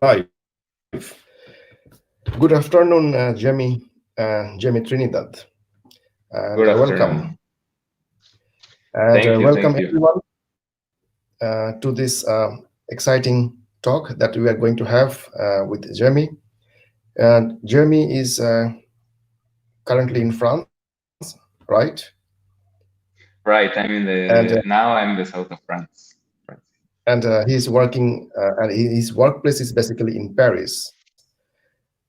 Live. Good afternoon, Jaime Trinidad, and Good welcome. afternoon. And Thank welcome you. everyone to this exciting talk that we are going to have with Jaime. And Jaime is currently in France, right? Right, And now I'm in the south of France. he's working, and his workplace is basically in Paris.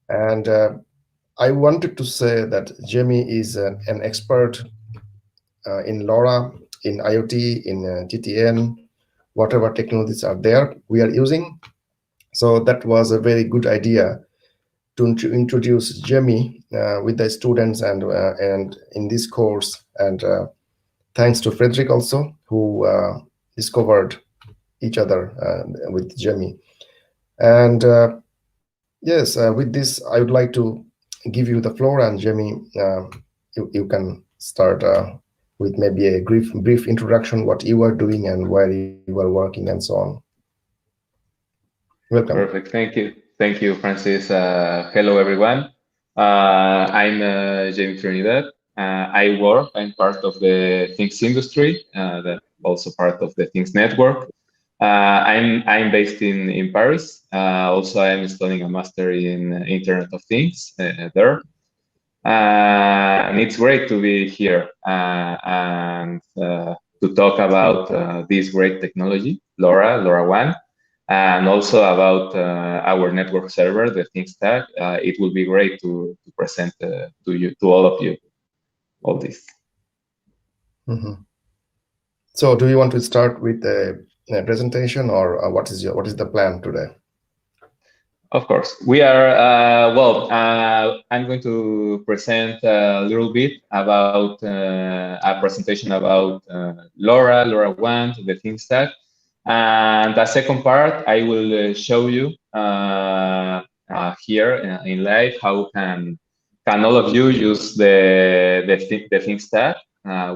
And I wanted to say that Jaime is an expert in LoRa, in IoT, in TTN, whatever technologies are there we are using. So that was a very good idea to introduce Jimmy with the students and in this course. And thanks to Frederick also, who discovered each other with Jimmy. And yes, with this, I would like to give you the floor, and Jimmy, you can start with maybe a brief introduction, what you are doing and where you are working and so on. Welcome. Perfect. Thank you, Francis. Hello, everyone. I'm Jaime Trinidad. I'm part of the Things industry, that also part of the Things network. I'm based in Paris. Also, I'm studying a master in Internet of Things there. And it's great to be here and to talk about this great technology, LoRaWAN, and also about our network server, the ThinkStack. It will be great to present to all of you, all this. Mm-hmm. So, do you want to start with a presentation, or what is the plan today? Of course, we are, I'm going to present a little bit about a presentation about LoRaWAN, the ThinkStack. And the second part, I will show you here in live how can all of you use the ThinkStack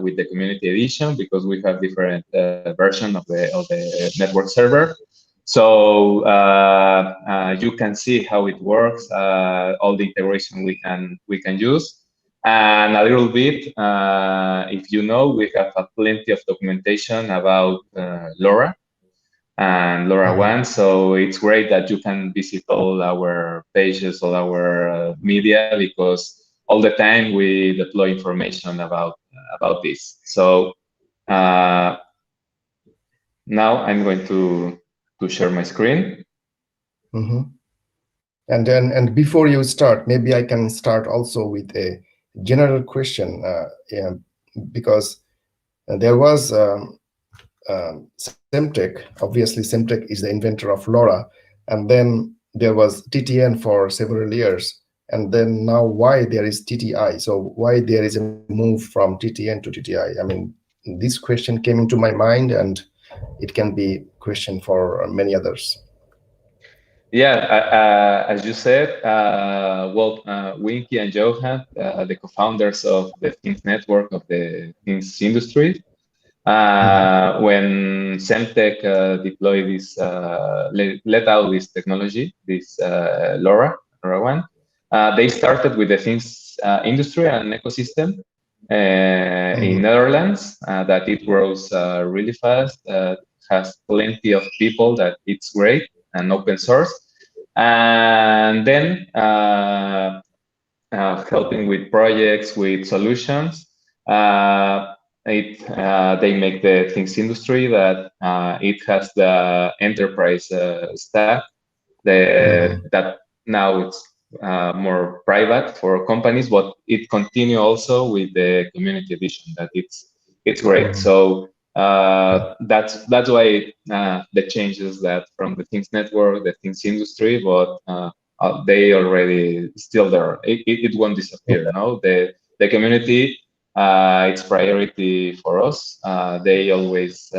with the community edition, because we have different version of the network server. So you can see how it works, all the integration we can use, and a little bit, if you know, we have plenty of documentation about LoRa and LoRaWAN. So it's great that you can visit all our pages, all our media, because all the time we deploy information about this. So now I'm going to share my screen. Mm-hmm. And before you start, maybe I can start also with a general question, because there was Semtech. Obviously, Semtech is the inventor of LoRa, and then there was TTN for several years, and then now why there is TTI? So why there is a move from TTN to TTI? I mean, this question came into my mind, and it can be question for many others. Yeah, as you said, Winky and Johan, the co-founders of the Things network, of the Things industry, when Semtech deployed this, let out this technology, this LoRaWAN, they started with the Things industry and ecosystem in Netherlands, that it grows really fast, has plenty of people, that it's great and open source. And then helping with projects, with solutions, they make the Things industry, that it has the enterprise stack, that now it's more private for companies, but it continue also with the community edition, that it's great. So that's why the changes that from the Things network, the Things industry, but they already still there. It won't disappear. No, the community, it's priority for us. They always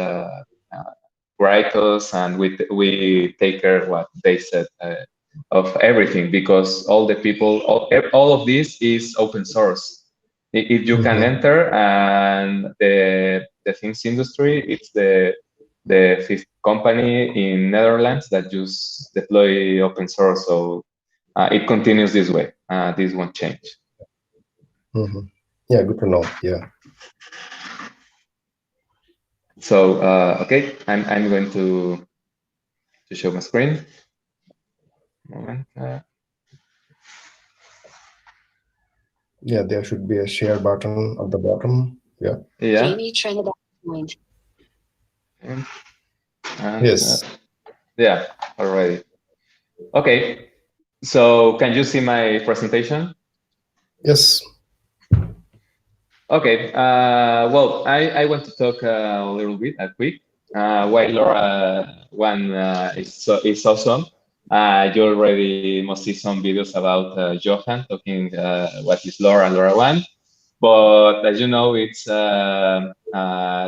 write us, and we take care of what they said, of everything, because all the people, all of this is open source. If you can enter, and the Things industry, it's the fifth company in Netherlands that just deploy open source. So it continues this way. This won't change. Yeah, good to know. Yeah. So okay, I'm going to show my screen. Moment. Yeah, there should be a share button at the bottom. Yeah. Yeah. Jaime Trinidad joined. And, Yes. yeah, already. Okay. So can you see my presentation? Yes. Okay. Well, I want to talk a little bit, quick. Why LoRaWAN is awesome. You already must see some videos about Johan talking what is LoRa and LoRaWAN. But as you know, it's a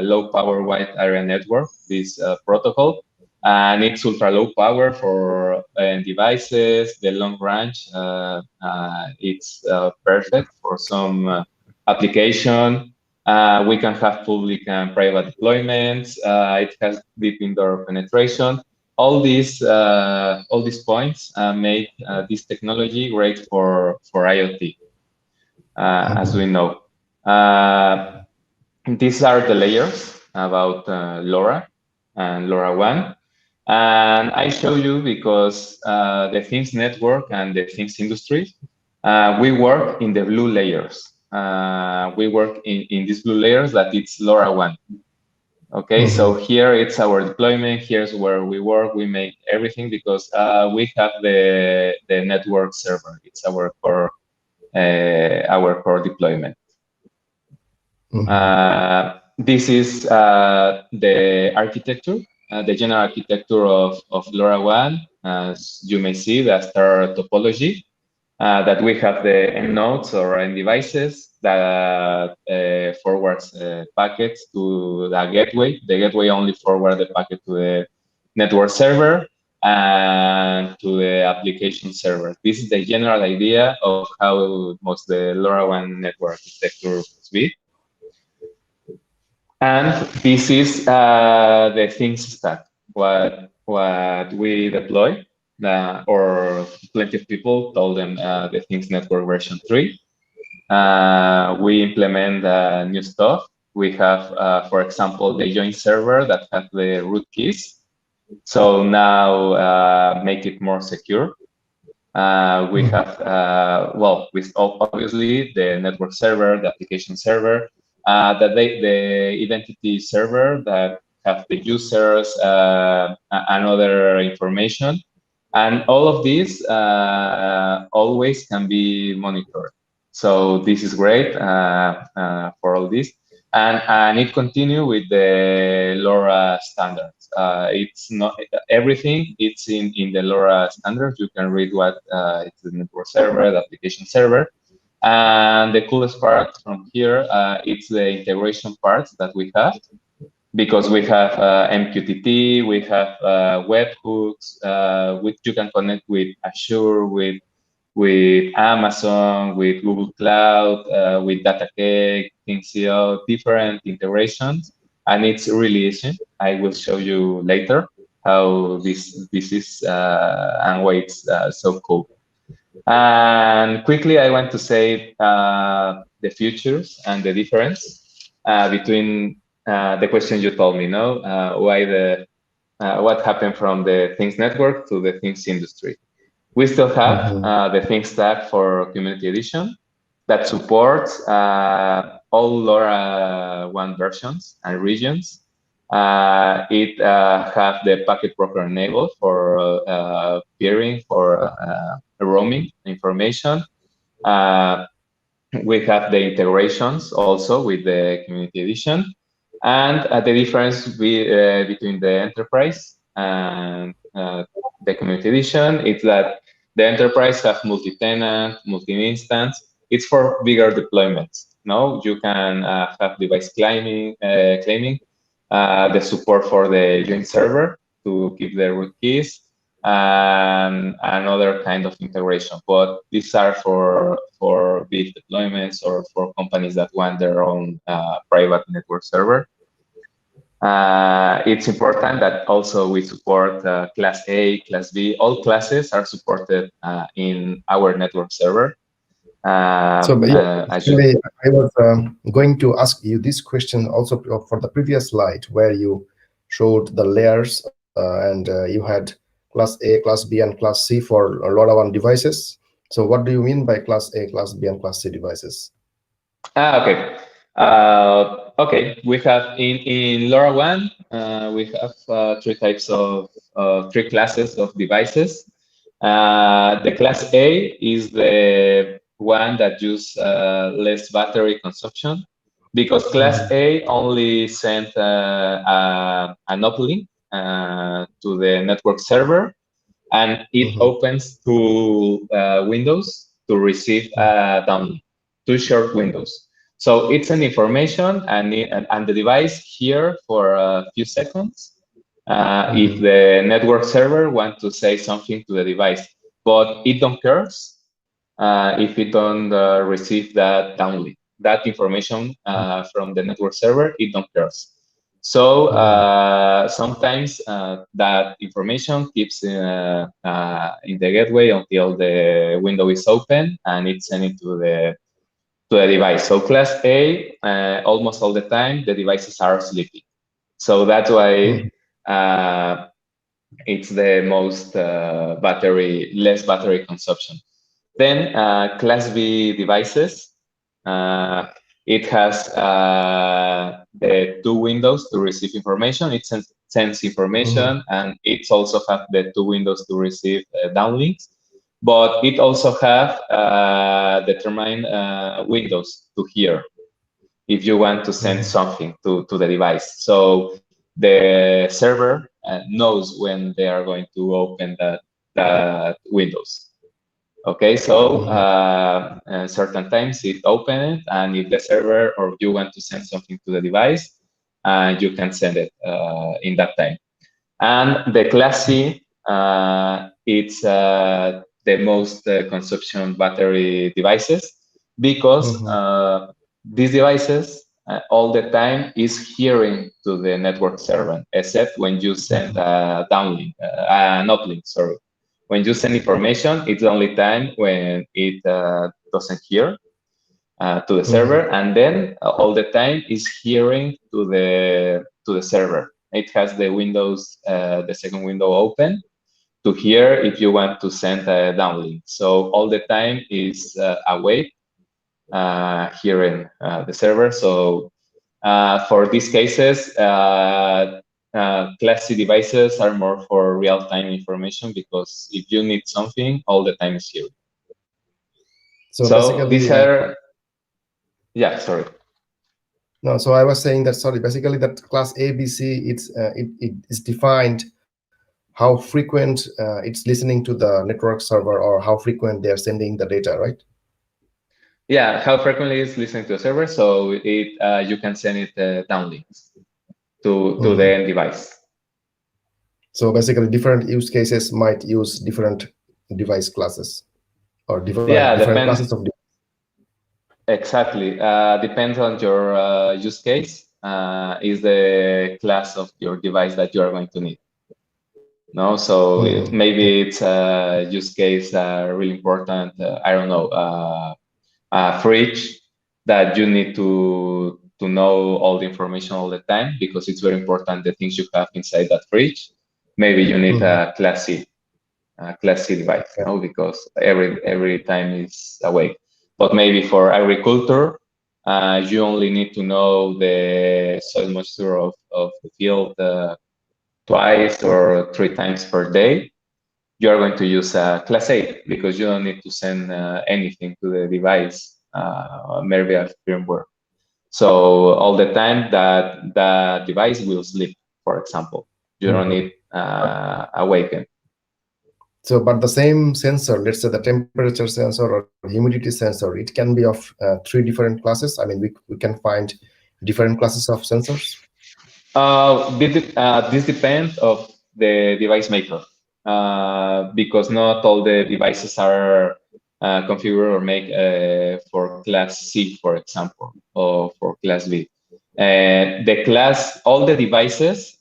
low power wide area network, this protocol, and it's ultra low power for devices, the long range. It's perfect for some application. We can have public and private deployments. It has deep indoor penetration. All these points make this technology great for IoT, as we know. These are the layers about LoRa and LoRaWAN. And I show you because the Things network and the Things industry, we work in the blue layers. We work in these blue layers that it's LoRaWAN. Okay, so here it's our deployment. Here's where we work. We make everything because we have the network server. It's our core deployment. This is the architecture, the general architecture of LoRaWAN. As you may see, the star topology, that we have the end nodes or end devices that forwards packets to the gateway. The gateway only forward the packet to the network server and to the application server. This is the general idea of how most the LoRaWAN network architecture must be. And this is the things stack, what we deploy, or plenty of people told them the things network version 3. We implement new stuff. We have, for example, the join server that has the root keys. So now make it more secure. We have, well, with obviously the network server, the application server, the identity server that have the users and other information. And all of these always can be monitored. So this is great for all this. And it continue with the LoRa standards. It's not everything. It's in the LoRa standards. You can read what it's the network server, the application server, and the coolest part from here, it's the integration parts that we have, because we have MQTT, we have webhooks, which you can connect with Azure, with Amazon, with Google Cloud, with DataCake, ThinkCO, different integrations, and it's really easy. I will show you later how this is and why it's so cool. And quickly, I want to say the futures and the difference between the question you told me, no? Why what happened from the Things network to the Things industry? We still have the Things stack for Community Edition that supports all LoRaWAN versions and regions. It have the packet broker enabled for peering, for roaming information. We have the integrations also with the Community Edition. And the difference between the Enterprise and the Community Edition is that the Enterprise have multi-tenant, multi-instance. It's for bigger deployments. No, you can have device claiming, the support for the joint server to keep the root keys, and another kind of integration. But these are for big deployments or for companies that want their own private network server. It's important that also we support class A, class B. All classes are supported in our network server. So but yeah, As you, basically, I was going to ask you this question also for the previous slide where you showed the layers and you had class A, class B, and class C for LoRaWAN devices. So what do you mean by class A, class B, and class C devices? Okay. Okay. We have in LoRaWAN, we have three types of three classes of devices. The class A is the one that use less battery consumption because class A only sent an uplink to the network server, and it opens two windows to receive downlink, two short windows. So it's an information, and the device here for a few seconds if the network server wants to say something to the device, but it don't cares if it don't receive that downlink, that information from the network server, it don't cares. So sometimes that information keeps in the gateway until the window is open and it's sent it to the device. So class A, almost all the time, the devices are sleeping. So that's why it's the most less battery consumption. Then class B devices, uh, it has the two windows to receive information. It sends information, and it's also have the two windows to receive downlinks. But it also have determined windows to hear if you want to send something to the device. So the server knows when they are going to open that windows. Okay, so certain times it opens, and if the server or you want to send something to the device, you can send it in that time. And the class C, it's the most consumption battery devices because these devices all the time is hearing to the network server, except when you send a downlink, an uplink, sorry. When you send information, it's the only time when it doesn't hear to the server, and then all the time is hearing to the server. It has the windows, the second window open to hear if you want to send a downlink. So all the time is awake, hearing the server. So for these cases, class C devices are more for real-time information because if you need something, all the time is here. So So basically, these are, yeah, sorry. no. So I was saying that, sorry. Basically, that class A, B, C, it is defined how frequent it's listening to the network server or how frequent they are sending the data, right? Yeah, how frequently is listening to a server, so it you can send it downlinks to the end device. So basically, different use cases might use different device classes or Yeah, different classes depends. of. Exactly. Depends on your use case. Is the class of your device that you are going to need. No, so maybe it's a use case really important. I don't know, a fridge that you need to know all the information all the time because it's very important the things you have inside that fridge. Maybe you need a class C device, no, because every time is awake. But maybe for agriculture, you only need to know the soil moisture of the field twice or three times per day. You are going to use class A because you don't need to send anything to the device, maybe a firmware. So all the time that the device will sleep, for example, you don't need awaken. So, but the same sensor, let's say the temperature sensor or humidity sensor, it can be of three different classes. I mean, we can find different classes of sensors. This depends of the device maker because not all the devices are configured or made for class C, for example, or for class B. The class, all the devices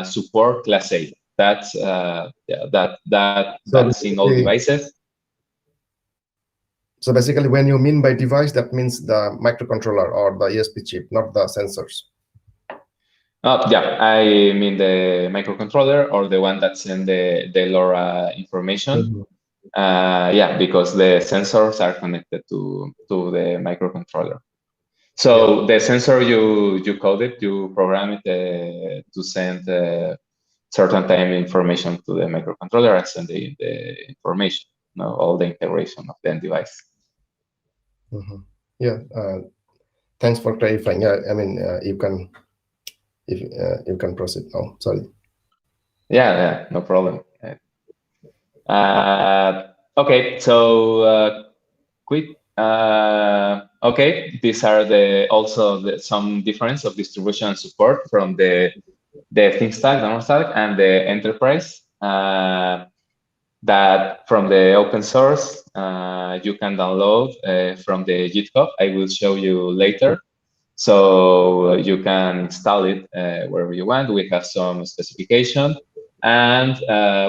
support class A. That's So that's in all devices. so basically, when you mean by device, that means the microcontroller or the ESP chip, not the sensors. Yeah, I mean the microcontroller or the one that's in the LoRa information. Yeah, because the sensors are connected to the microcontroller. So the sensor you code it, you program it to send certain time information to the microcontroller and send the information, all the integration of the end device. Yeah. Thanks for clarifying. Yeah, I mean, you can proceed now. Sorry. Yeah, no problem. Okay, so quick. Okay, these are some difference of distribution and support from the ThinkStack, the stack, and the enterprise. That from the open source you can download from the GitHub. I will show you later. So you can install it wherever you want. We have some specification. And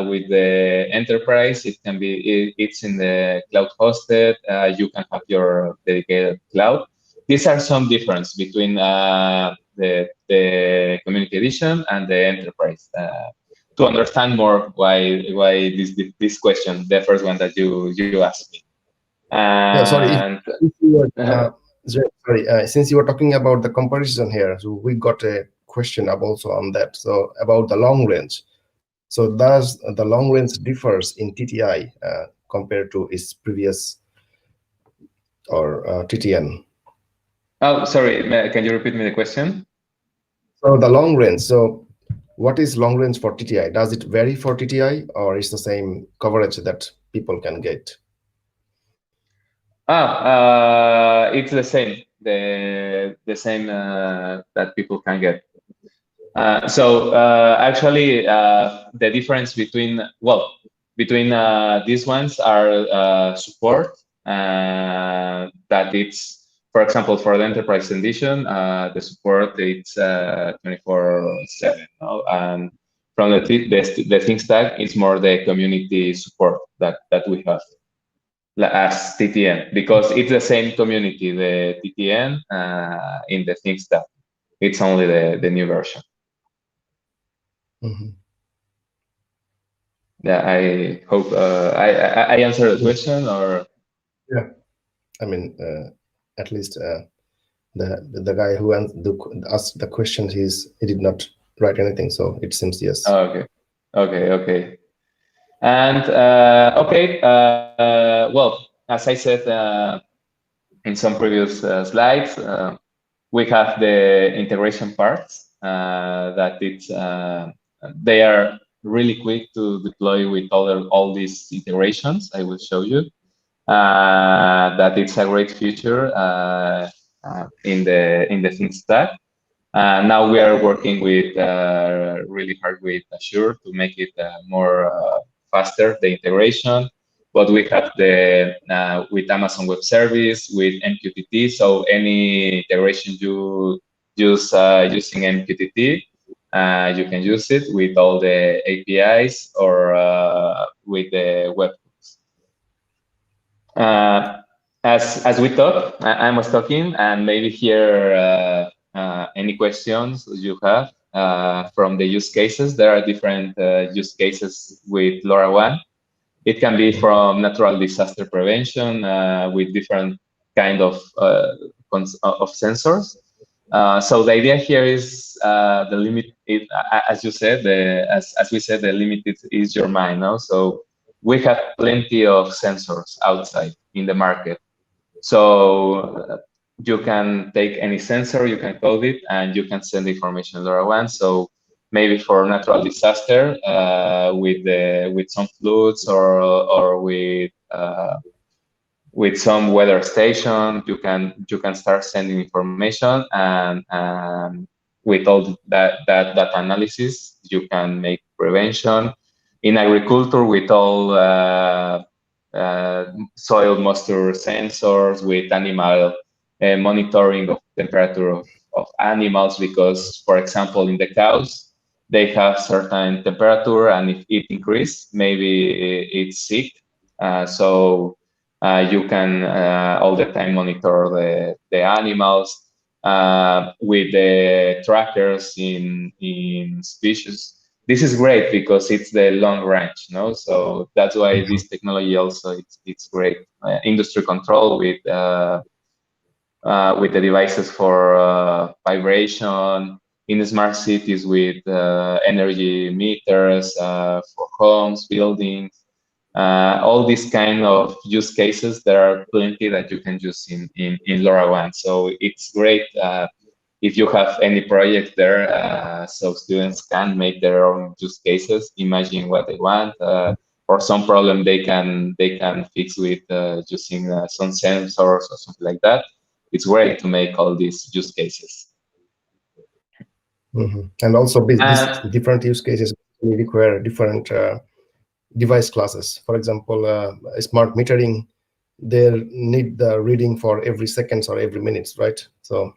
with the enterprise, it's in the cloud hosted. You can have your dedicated cloud. These are some difference between the community edition and the enterprise. To understand more why this question, the first one that you asked me. Yeah, sorry. And Since you were talking about the comparison here, so we got a question also on that. So about the long range. So does the long range differs in TTI compared to its previous or TTN? oh, sorry, can you repeat me the question? So the long range. So what is long range for TTI? Does it vary for TTI, or is the same coverage that people can get? It's the same. The same that people can get. Actually, the difference between these ones are support that it's, for example, for the enterprise edition, the support it's 24/7, and from the ThinkStack, it's more the community support that we have as TTN, because it's the same community, the TTN in the ThinkStack. It's only the new version. Yeah, I hope I answered the question, or yeah, I mean, at least the guy who asked the question, he did not write anything, so it seems yes. Oh, okay. And okay, well, as I said in some previous slides, we have the integration parts that they are really quick to deploy with all these integrations. I will show you that it's a great feature in the ThinkStack. Now we are working with really hard with Azure to make it more faster, the integration. But we have the with Amazon Web Service, with MQTT. So any integration you use using MQTT, you can use it with all the APIs or with the webhooks. As we talk, I was talking, and maybe here any questions you have from the use cases. There are different use cases with LoRaWAN. It can be from natural disaster prevention with different kind of sensors. So the idea here is the limit. As you said, as we said, the limit is your mind. No? So we have plenty of sensors outside in the market. So you can take any sensor, you can code it, and you can send information to LoRaWAN. So maybe for natural disaster with some floods or with some weather station, you can start sending information, and with all that analysis, you can make prevention. In agriculture, with all soil moisture sensors, with animal monitoring of temperature of animals because, for example, in the cows, they have certain temperature, and if it increases, maybe it's sick. So you can all the time monitor the animals with the trackers in species. This is great because it's the long range, no? So that's why Mhm. this technology also it's great. Industry control with the devices for vibration in smart cities with energy meters for homes, buildings, all these kind of use cases. There are plenty that you can use in LoRaWAN. So it's great if you have any project there, so students can make their own use cases, imagine what they want, or some problem they can fix with using some sensors or something like that. It's great to make all these use cases. And also, these And different use cases require different device classes. For example, smart metering, they need the reading for every seconds or every minutes, right? So,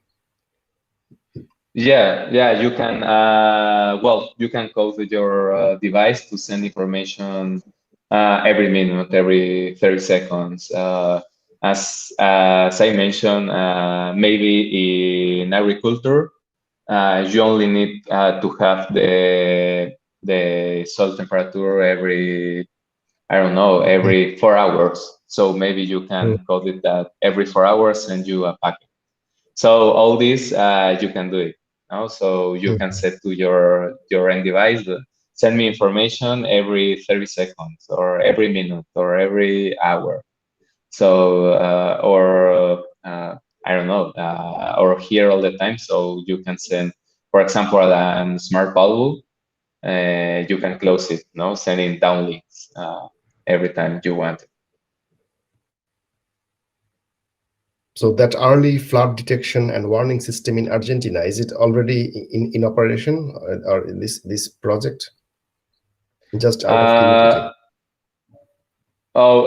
yeah, you can. Well, you can code with your device to send information every minute, every 30 seconds. As I mentioned, maybe in agriculture, you only need to have the soil temperature every, I don't know, mm, every 4 hours. So maybe you mm, can code it that every 4 hours send you a packet. So all this you can do it. No? So you can mm, set to your end device, send me information every 30 seconds or every minute or every hour. So or I don't know, or here all the time. So you can send, for example, a smart bulb. You can close it, no, sending downlinks every time you want. so that early flood detection and warning system in Argentina, is it already in operation, or in this project? Just out of Uh, curiosity. oh,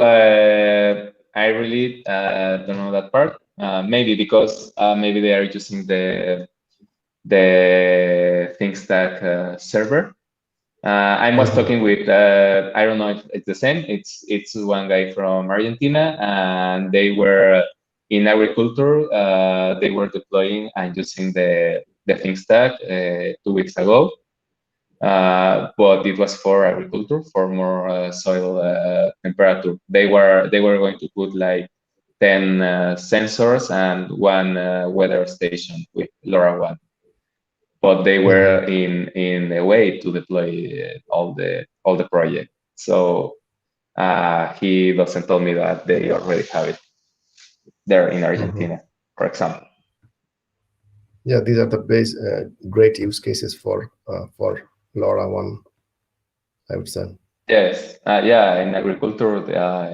I really don't know that part. Maybe because maybe they are using the things that server. I was Mhm, talking with I don't know if it's the same. It's one guy from Argentina, and they were in agriculture. They were deploying and using the thing stack 2 weeks ago, but it was for agriculture, for more soil temperature. They were going to put like 10 sensors and one weather station with LoRaWAN, but they mhm, were in a way to deploy all the project. So he doesn't tell me that they already have it there in mhm. Argentina, for example. Yeah, these are the great use cases for LoRaWAN, I would say. Yes, yeah, in agriculture,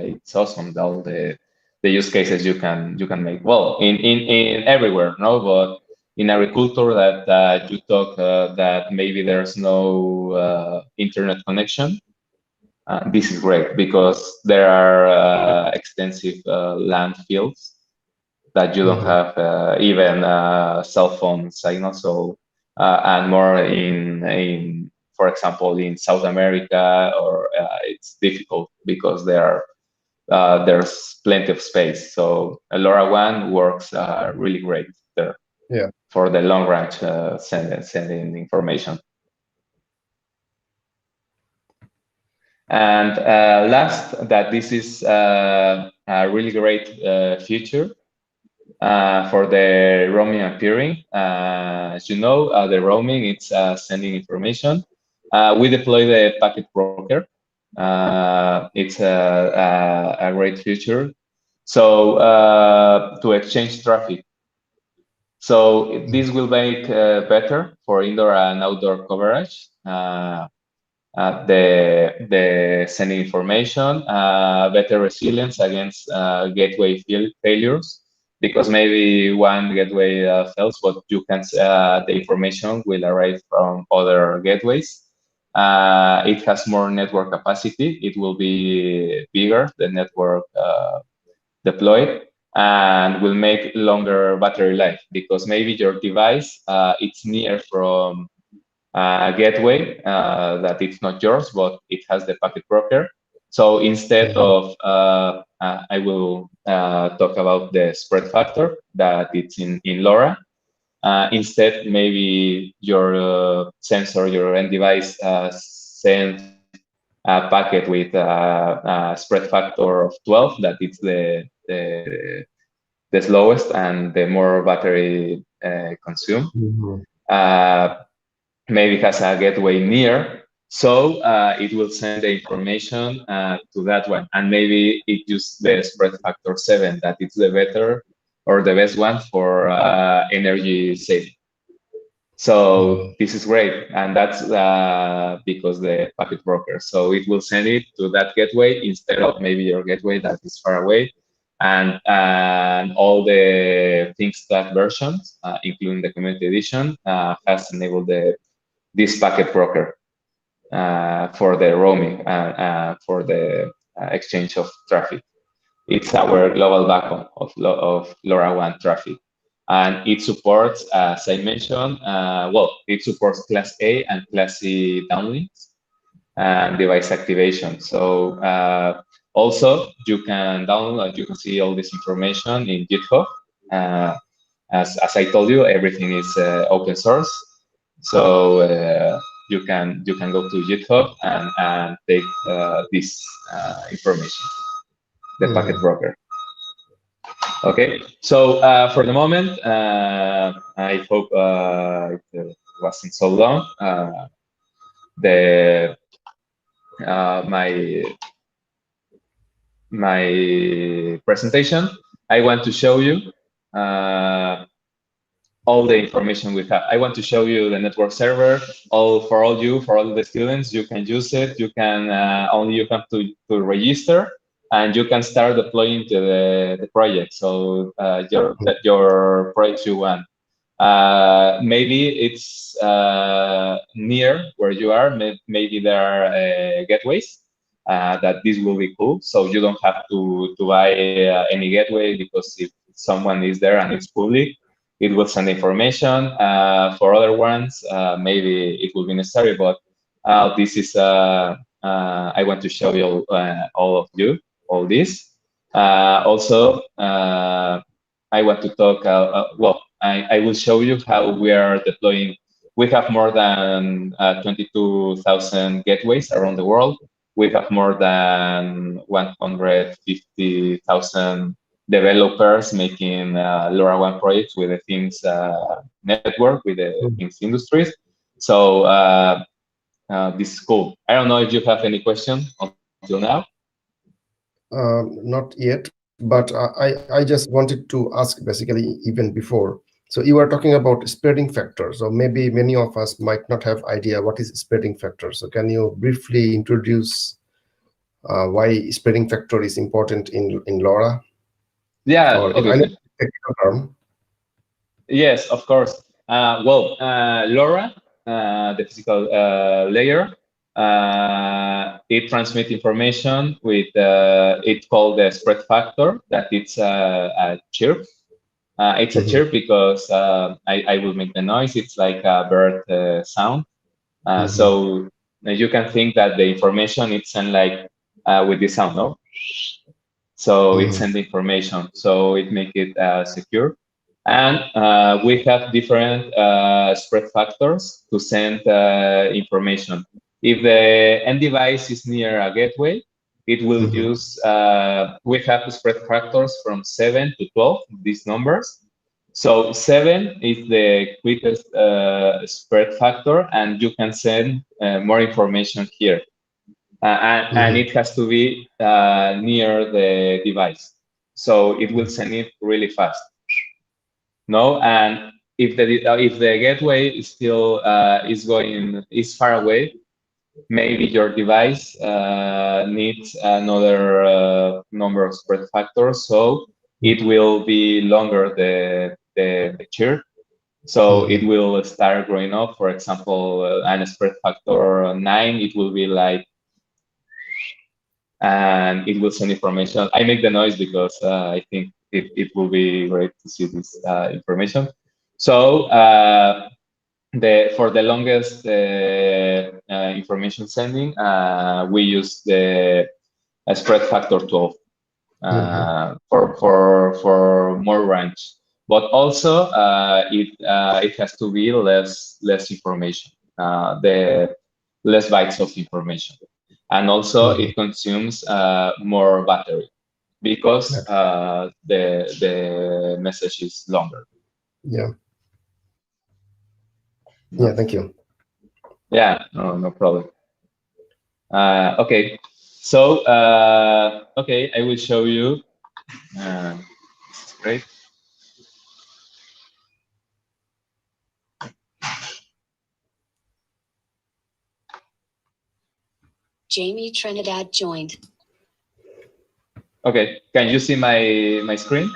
it's awesome all the use cases you can make. Well, in everywhere, no, but in agriculture that you talk that maybe there's no internet connection. This is great because there are extensive land fields that you don't Mhm, have even cell phone signal. So and more in for example in South America, or it's difficult because there's plenty of space. So LoRaWAN works really great there yeah. for the long range sending information. And last, that this is a really great feature for the roaming and peering. As you know, the roaming, it's sending information. We deploy the packet broker. It's a great feature. So to exchange traffic. So Mhm, this will make better for indoor and outdoor coverage. The sending information, better resilience against gateway failures, because maybe one gateway fails, but the information will arrive from other gateways. It has more network capacity. It will be bigger, the network deployed. and will make longer battery life, because maybe your device it's near from a gateway that it's not yours, but it has the packet broker. So instead of, I will talk about the spread factor that it's in LoRa. Instead, maybe your sensor, your end device send a packet with a spread factor of 12, that it's the slowest and the more battery consume. Maybe has a gateway near, so it will send the information to that one, and maybe it uses the spread factor 7, that it's the better or the best one for energy saving. So this is great, and that's because the packet broker. So it will send it to that gateway instead of maybe your gateway that is far away, and all the ThinkStack versions, including the community edition, has enabled this packet broker for the roaming, for the exchange of traffic. It's our global backbone of LoRaWAN traffic. And it supports, as I mentioned, well, it supports Class A and Class C downlinks and device activation. So also, you can download, you can see all this information in GitHub. As I told you, everything is open source. So you can go to GitHub and take this information, the packet broker. Okay, so for the moment, I hope it wasn't so long. My presentation, I want to show you all the information we have. I want to show you the network server, for all the students. You can use it. You can only you have to register, and you can start deploying to the project. So your project you want. Maybe it's near where you are. Maybe there are gateways. That this will be cool. So you don't have to buy any gateway, because if someone is there and it's public, it will send information. For other ones, maybe it will be necessary, but this is, I want to show you all of you, all this. Also, I want to talk, well, I will show you how we are deploying. We have more than 22,000 gateways around the world. We have more than 150,000 developers making LoRaWAN projects with the Things network, with the Things industries. So this is cool. I don't know if you have any question until now. Not yet, but I just wanted to ask basically even before. So you are talking about spreading factor. So maybe many of us might not have idea what is spreading factor. So can you briefly introduce why spreading factor is important in LoRa? Yeah, Or I know obviously. technical term. Yes, of course. Well, LoRa, the physical layer, it transmits information with it's called the spread factor, that it's a chirp. It's a chirp because I will make the noise. It's like a bird sound. So you can think that the information it's sent like with this sound, no? So it sends information. So it make it secure. And we have different spread factors to send information. If the end device is near a gateway, it will use, we have spread factors from 7 to 12, these numbers. So 7 is the quickest spread factor, and you can send more information here. And it has to be near the device. So it will send it really fast. No, and if the gateway is still is far away, maybe your device needs another number of spread factors, so it will be longer the chirp. So it will start growing up. For example, an spread factor 9, it will be like, and it will send information. I make the noise because I think it will be great to see this information. So for the longest information sending, we use the spread factor 12 for more range. But also it has to be less information, the less bytes of information, and also it consumes more battery because the message is longer. Yeah. No? Yeah. Thank you. Yeah. No problem. Okay. So okay, I will show you. This is great. Jaime Trinidad joined. Okay, can you see my screen?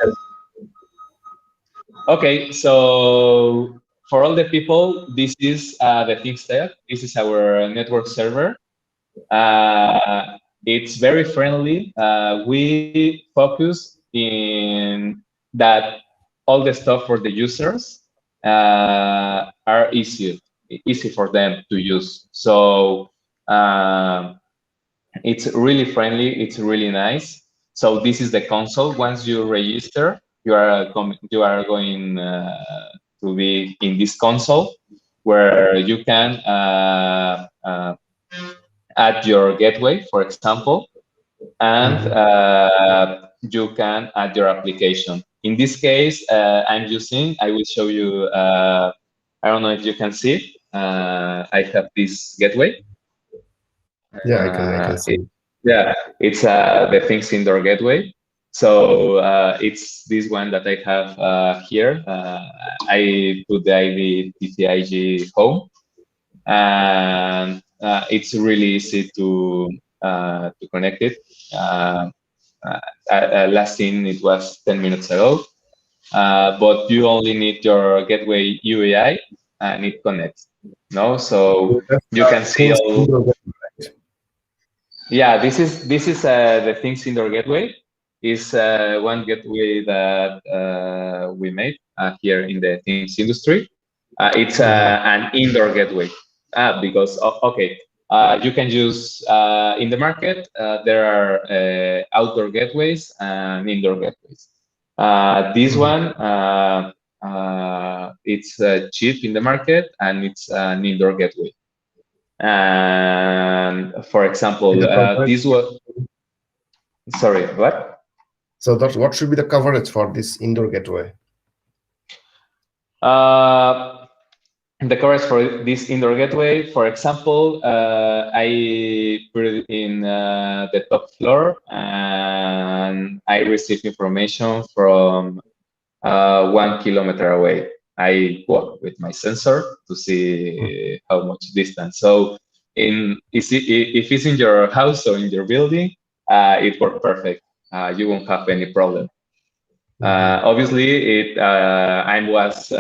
Okay, so for all the people, this is the ThinkStep. This is our network server. It's very friendly. We focus in that all the stuff for the users are easy for them to use. So it's really friendly. It's really nice. So this is the console. Once you register, you are going to be in this console where you can add your gateway, for example, and you can add your application. In this case, I will show you, I don't know if you can see, I have this gateway. Yeah, I can see. It's the Things Indoor Gateway. So it's this one that I have here. I put the ID TTIG home, and it's really easy to connect it. Last seen it was 10 minutes ago, but you only need your gateway UAI and it connects. No, so you can see all. Yeah, this is the Things Indoor Gateway. Is one gateway that we made here in the Things industry. It's an indoor gateway because okay, you can use in the market. There are outdoor gateways and indoor gateways. This one it's cheap in the market and it's an indoor gateway. And for example, this was sorry, what? So what should be the coverage for this indoor gateway? The coverage for this indoor gateway, for example, I put it in the top floor and I receive information from 1 kilometer away. I walk with my sensor to see how much distance. So if it's in your house or in your building, it works perfect. You won't have any problem. Obviously, I was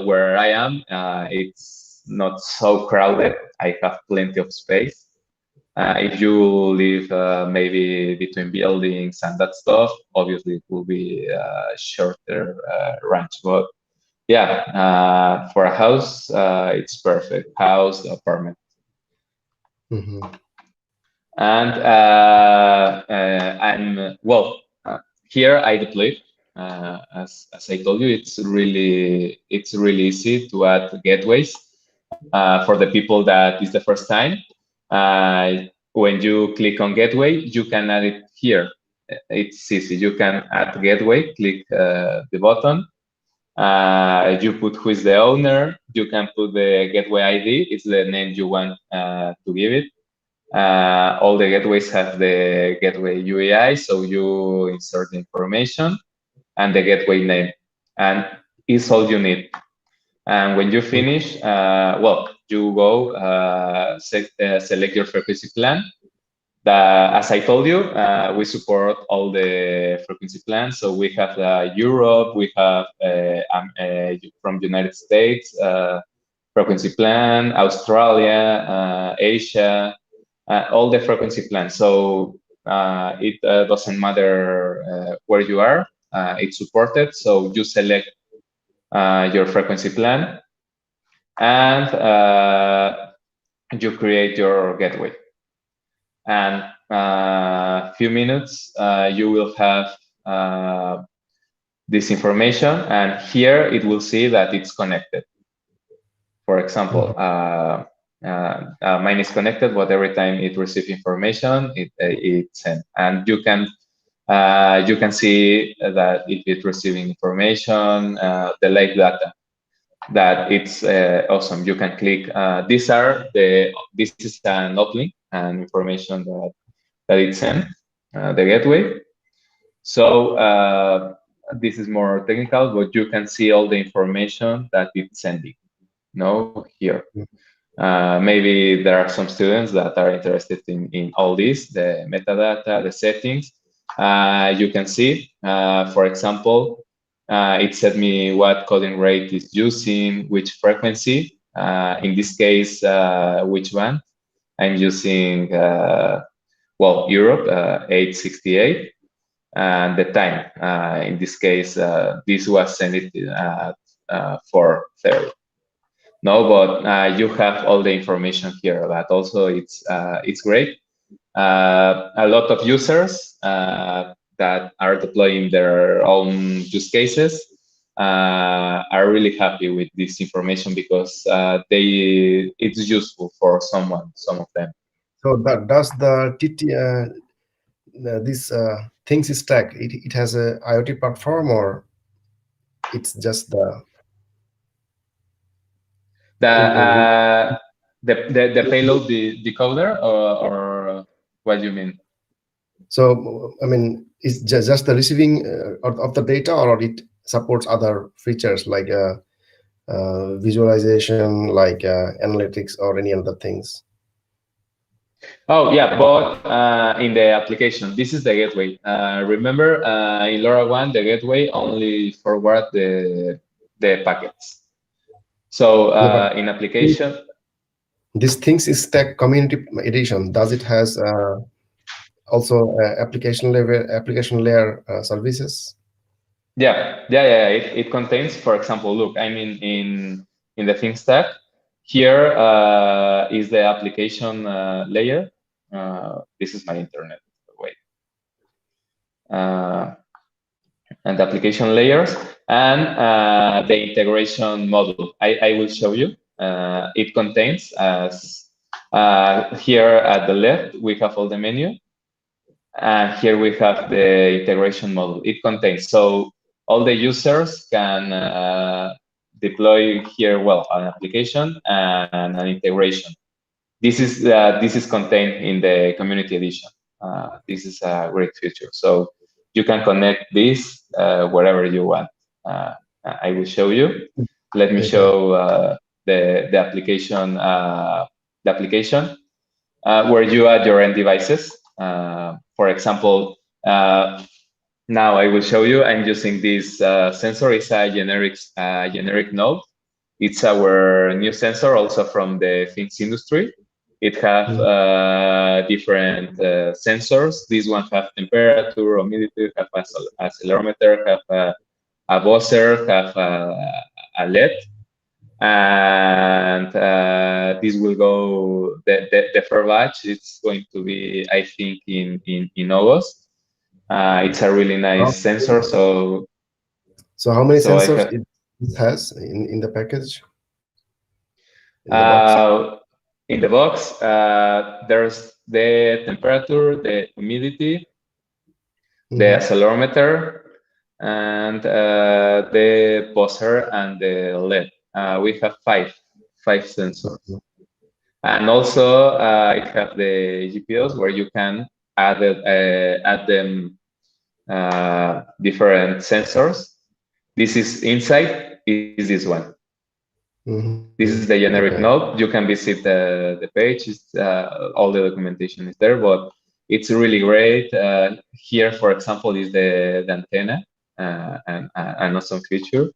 where I am. It's not so crowded. I have plenty of space. If you live maybe between buildings and that stuff, obviously it will be a shorter range. But yeah, for a house, it's perfect. House, apartment. And here I deployed. As I told you, it's really easy to add gateways for the people that is the first time. When you click on gateway, you can add it here. It's easy. You can add gateway. Click the button. You put who is the owner. You can put the gateway ID. It's the name you want to give it. All the gateways have the gateway UAI, so you insert the information and the gateway name, and it's all you need. And when you finish, you go select your frequency plan. As I told you, we support all the frequency plans. So we have Europe, we have from United States frequency plan, Australia, Asia, all the frequency plans. So it doesn't matter where you are. it's supported. So you select your frequency plan, and you create your gateway. And few minutes, you will have this information, and here it will see that it's connected. For example, mine is connected, but every time it receives information, it sends. And you can see that if it's receiving information, the live data, that it's awesome. You can click. This is an uplink and information that it sent, the gateway. So this is more technical, but you can see all the information that it's sending. No, here. Maybe there are some students that are interested in all this, the metadata, the settings. You can see, for example, it said me what coding rate is using, which frequency. In this case, which one? I'm using, well, Europe, 868. And the time, in this case, this was sent at 4:30. No, but you have all the information here. That also it's great. A lot of users that are deploying their own use cases are really happy with this information because it's useful for some of them. So that does the TT this things stack. It has a IoT platform, or it's just the the payload decoder, or what do you mean? So I mean, it's just the receiving of the data, or it supports other features like visualization, like analytics, or any other things? Oh yeah, but in the application, this is the gateway. Remember, in LoRaWAN, the gateway only forward the packets. So Yeah, in application, this things is stack community edition. Does it has also application layer services? yeah. It contains, for example, look, I mean in the thing stack. Here is the application layer. This is my internet. Wait. And the application layers, and the integration module. I will show you. It contains, as here at the left, we have all the menu. And here we have the integration module. It contains, so all the users can deploy here, well, an application and an integration. This is contained in the community edition. This is a great feature. So you can connect this wherever you want. I will show you. Let me show the application. The application where you add your end devices. For example, now I will show you. I'm using this sensor. It's a generic node. It's our new sensor, also from the things industry. It have different sensors. This one have temperature, humidity, have accelerometer, have a buzzer, have a LED, and this will go. The first batch. It's going to be, I think, in August. It's a really nice sensor. So how many sensors it has in the package? In the box? In the box, there's the temperature, the humidity, the accelerometer, and the buzzer and the LED. We have five sensors. And also it have the GPOs where you can add them different sensors. This is inside is this one. This is the generic node. You can visit the page. All the documentation is there, but it's really great. Here, for example, is the antenna and an awesome feature.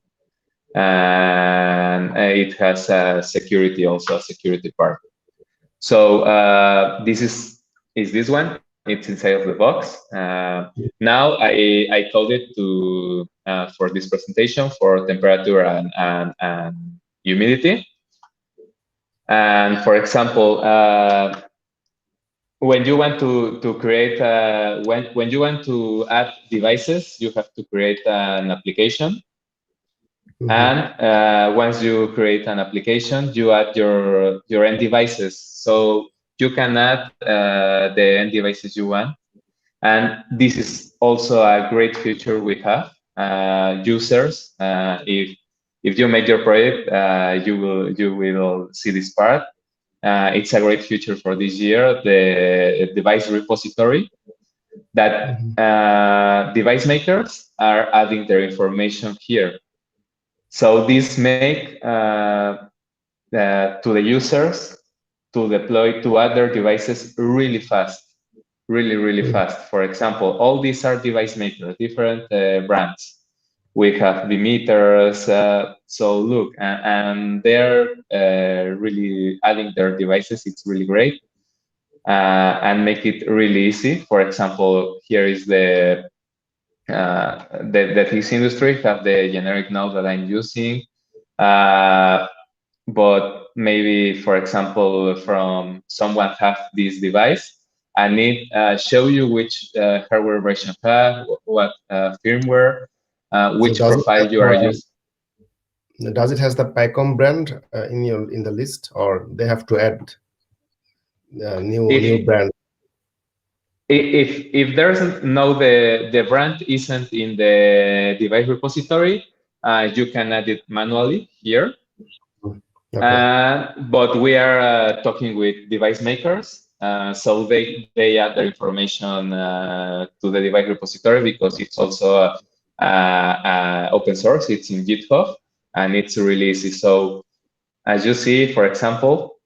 And it has a security, also a security part. So this is this one. It's inside of the box. Now I told it for this presentation for temperature and humidity. And for example, when you want to create when you want to add devices, you have to create an application. And once you create an application, you add your end devices. So you can add the end devices you want. And this is also a great feature we have. Users, if you make your project, you will see this part. It's a great feature for this year, the device repository, that device makers are adding their information here. So this make to the users to deploy to other devices really fast, really fast. For example, all these are device makers, different brands. We have the meters. So look, and they're really adding their devices. It's really great. And make it really easy. For example, here is the this industry have the generic node that I'm using, but maybe, for example, from someone have this device, I need show you which hardware version have, what firmware, which profile you are using. Does it has the PyCom brand in the list, or they have to add new brand? If there's no the brand isn't in the device repository, you can add it manually here. Okay. But we are talking with device makers, so they add their information to the device repository, because it's also open source. It's in GitHub, and it's really easy. So as you see, for example,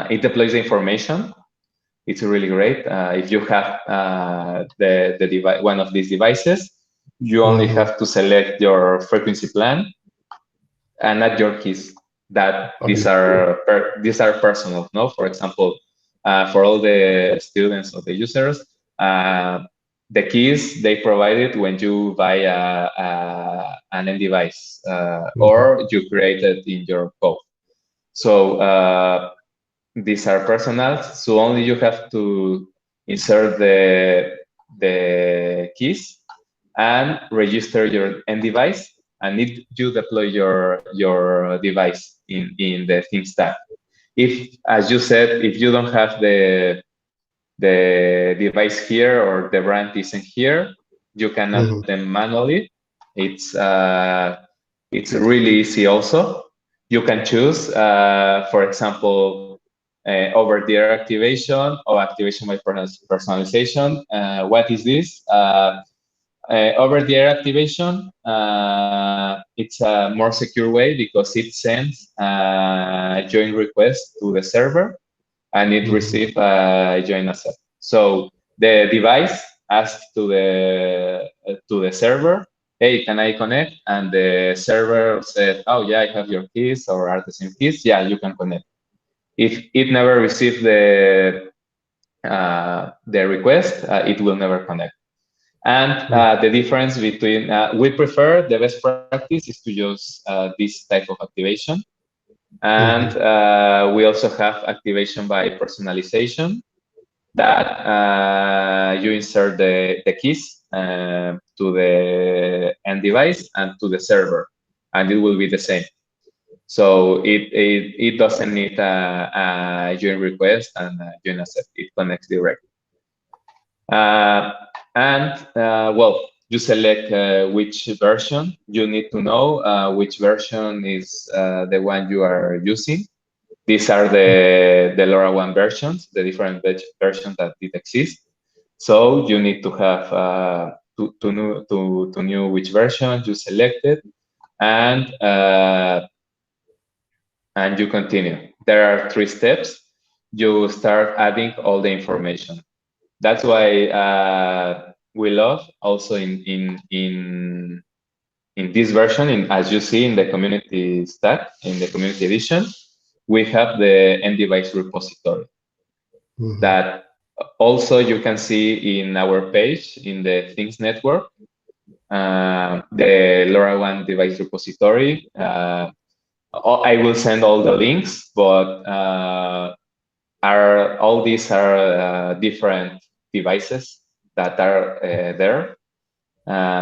it deploys the information. It's really great. If you have the device, one of these devices, you only have to select your frequency plan and add your keys. That these are personal. No, for example, for all the students or the users, the keys they provided when you buy an end device or you create it in your code. So these are personal, so only you have to insert the keys and register your end device, and if you deploy your device in the things tab. If, as you said, if you don't have the device here or the brand isn't here, you can add them manually. It's really easy also. You can choose, for example, over-the-air activation or activation by personalization. What is this? Over-the-air activation, it's a more secure way because it sends a join request to the server and it receives a join accept. So the device asks to the server, hey, can I connect? And the server said, oh yeah, I have your keys or are the same keys. Yeah, you can connect. If it never received the request, it will never connect. And the difference between, we prefer, the best practice is to use this type of activation. And we also have activation by personalization, that you insert the keys to the end device and to the server, and it will be the same. So it doesn't need a join request and a join accept. It connects directly. Well, you select which version. You need to know which version is the one you are using. These are the LoRaWAN versions, the different versions that did exist. So you need to have to know which version you selected, and you continue. There are 3 steps. You start adding all the information. That's why we love also in this version, as you see in the community stack, in the community edition, we have the end device repository. That also you can see in our page in the Things network. the LoRaWAN device repository. I will send all the links, but all these are different devices that are there.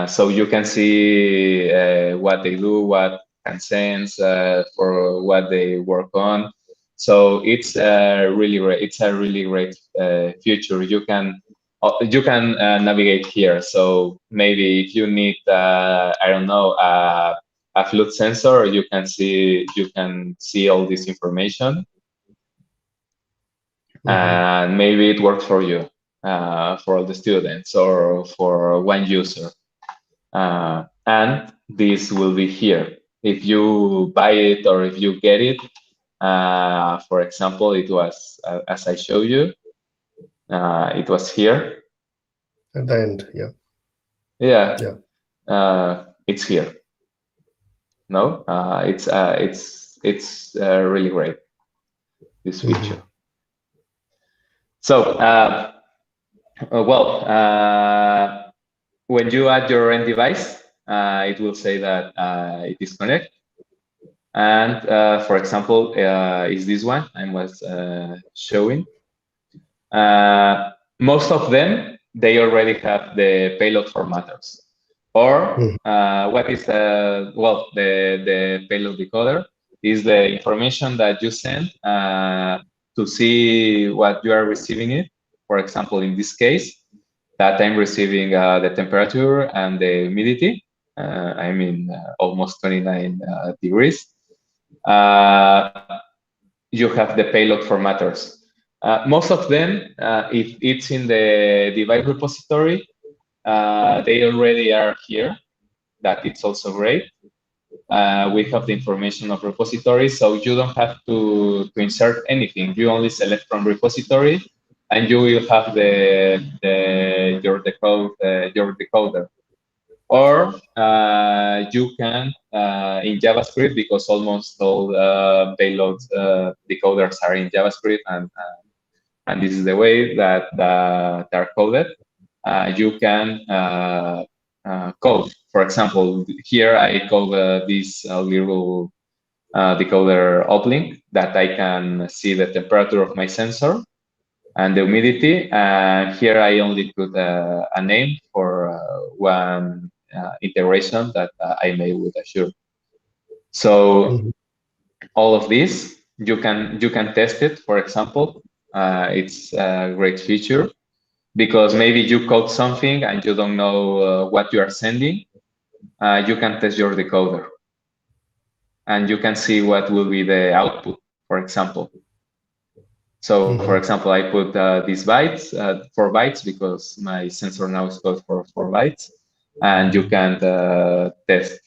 So you can see what they do, what can sense for what they work on. So it's really great. It's a really great feature. You can navigate here. So maybe if you need, I don't know, a flood sensor, you can see all this information, and maybe it works for you, for all the students or for one user. And this will be here. If you buy it or if you get it, for example, it was, as I show you, it was here. At the end, yeah. Yeah. It's here. No, it's really great, this feature. So, when you add your end device, it will say that it is connected. And for example, is this one I was showing. Most of them, they already have the payload formatters. Or what is the payload decoder is the information that you send to see what you are receiving it. For example, in this case, that I'm receiving the temperature and the humidity. I mean, almost 29 degrees. You have the payload formatters. Most of them, if it's in the device repository, they already are here. That it's also great. We have the information of repository, so you don't have to insert anything. You only select from repository, and you will have your decoder. Or you can, in JavaScript, because almost all payload decoders are in JavaScript, and this is the way that they're coded. You can code. For example, here I code this little decoder uplink that I can see the temperature of my sensor and the humidity. And here I only put a name for one integration that I made with Azure. So all of this, you can test it. For example, it's a great feature because maybe you code something and you don't know what you are sending. You can test your decoder, and you can see what will be the output. For example. So, for example, I put these bytes, 4 bytes, because my sensor now is called for 4 bytes, and you can test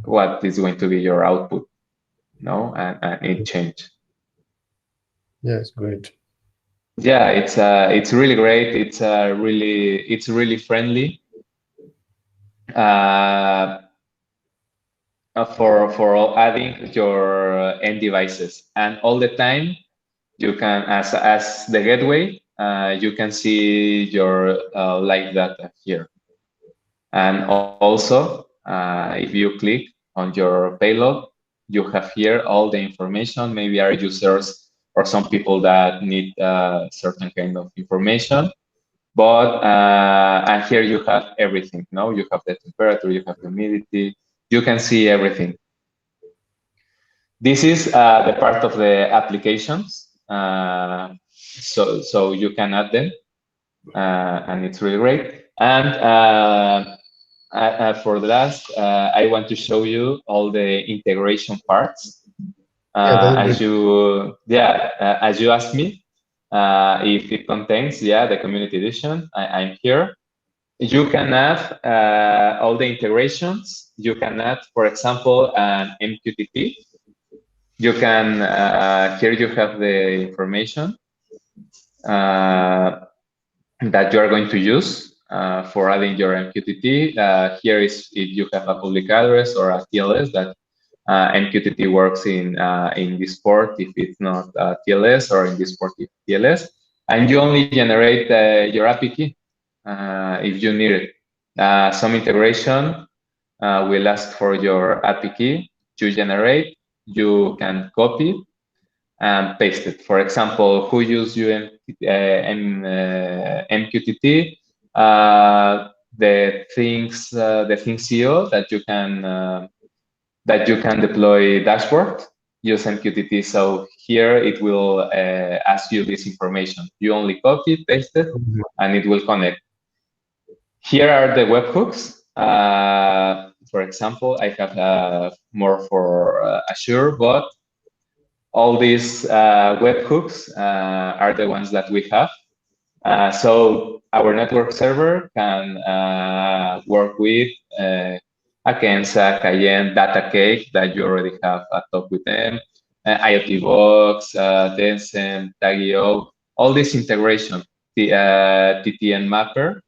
what is going to be your output, and it change. Yeah, it's great. Yeah, it's really great. It's really friendly for adding your end devices, and all the time. You can, as the gateway, you can see your live data here. And also, if you click on your payload, you have here all the information. Maybe are users or some people that need certain kind of information. But and here you have everything. No, you have the temperature, you have the humidity. You can see everything. This is the part of the applications. So you can add them, and it's really great. And for the last, I want to show you all the integration parts. As you asked me, if it contains, the community edition, I'm here. You can add all the integrations. You can add, for example, an MQTT. You can, here you have the information that you are going to use for adding your MQTT. Here is if you have a public address or a TLS that MQTT works in this port if it's not TLS, or in this port if TLS. And you only generate your API key if you need it. Some integration will ask for your API key to generate. You can copy and paste it. For example, who use MQTT? The things CEO that you can deploy dashboard, use MQTT. So here it will ask you this information. You only copy, paste it, and it will connect. Here are the webhooks. For example, I have more for Azure, but all these webhooks are the ones that we have. So our network server can work with Akensa, Cayenne, Data Cake that you already have a talk with them, IoT Box, Tencent, Tag.io, all this integration, the TTN Mapper,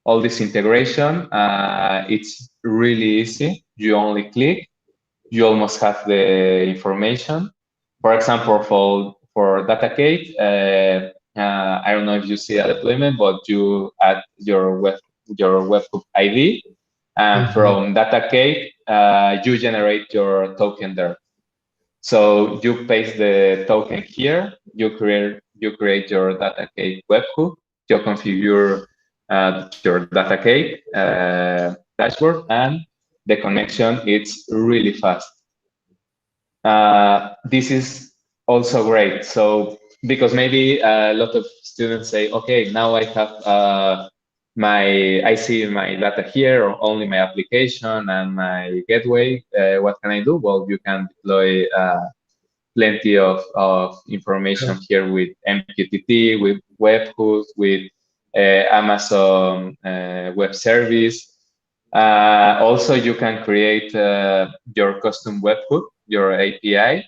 all this integration, it's really easy. You only click, you almost have the information. For example, for DataCake, I don't know if you see a deployment, but you add your webhook ID, and from DataCake, you generate your token there. So you paste the token here, you create your DataCake webhook, you configure your DataCake dashboard, and the connection is really fast. This is also great. So because maybe a lot of students say, okay, now I have I see my data here, or only my application and my gateway. What can I do? Well, you can deploy plenty of information here with MQTT, with webhooks, with Amazon Web Service. Also, you can create your custom webhook, your API.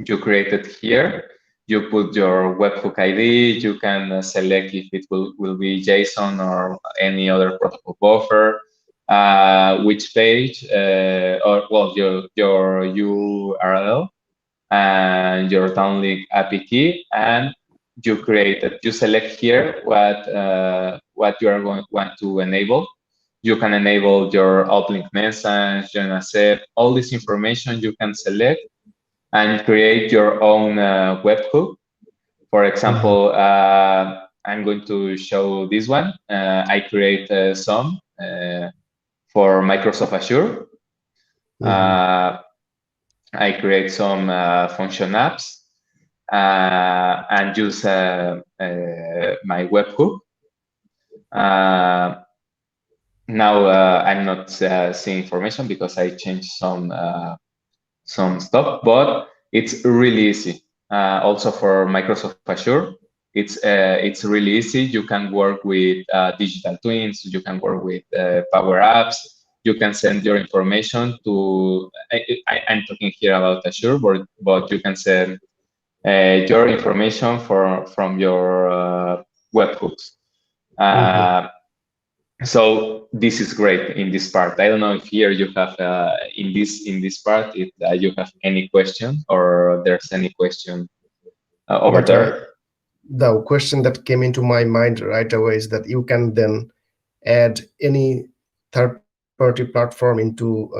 You create it here. You put your webhook ID. You can select if it will be JSON or any other protocol buffer, which page, or well, your URL and your downlink API key, and you create it. You select here what you are going to want to enable. You can enable your uplink message, JNSF, all this information you can select and create your own webhook. For example, I'm going to show this one. I create some for Microsoft Azure. I create some function apps and use my webhook. Now I'm not seeing information because I changed some stuff, but it's really easy. Also for Microsoft Azure, it's really easy. You can work with digital twins. You can work with Power Apps. You can send your information to. I'm talking here about Azure, but you can send your information from your webhooks. So this is great in this part. I don't know if here you have in this part if you have any question or there's any question over there. The question that came into my mind right away is that you can then add any third-party platform into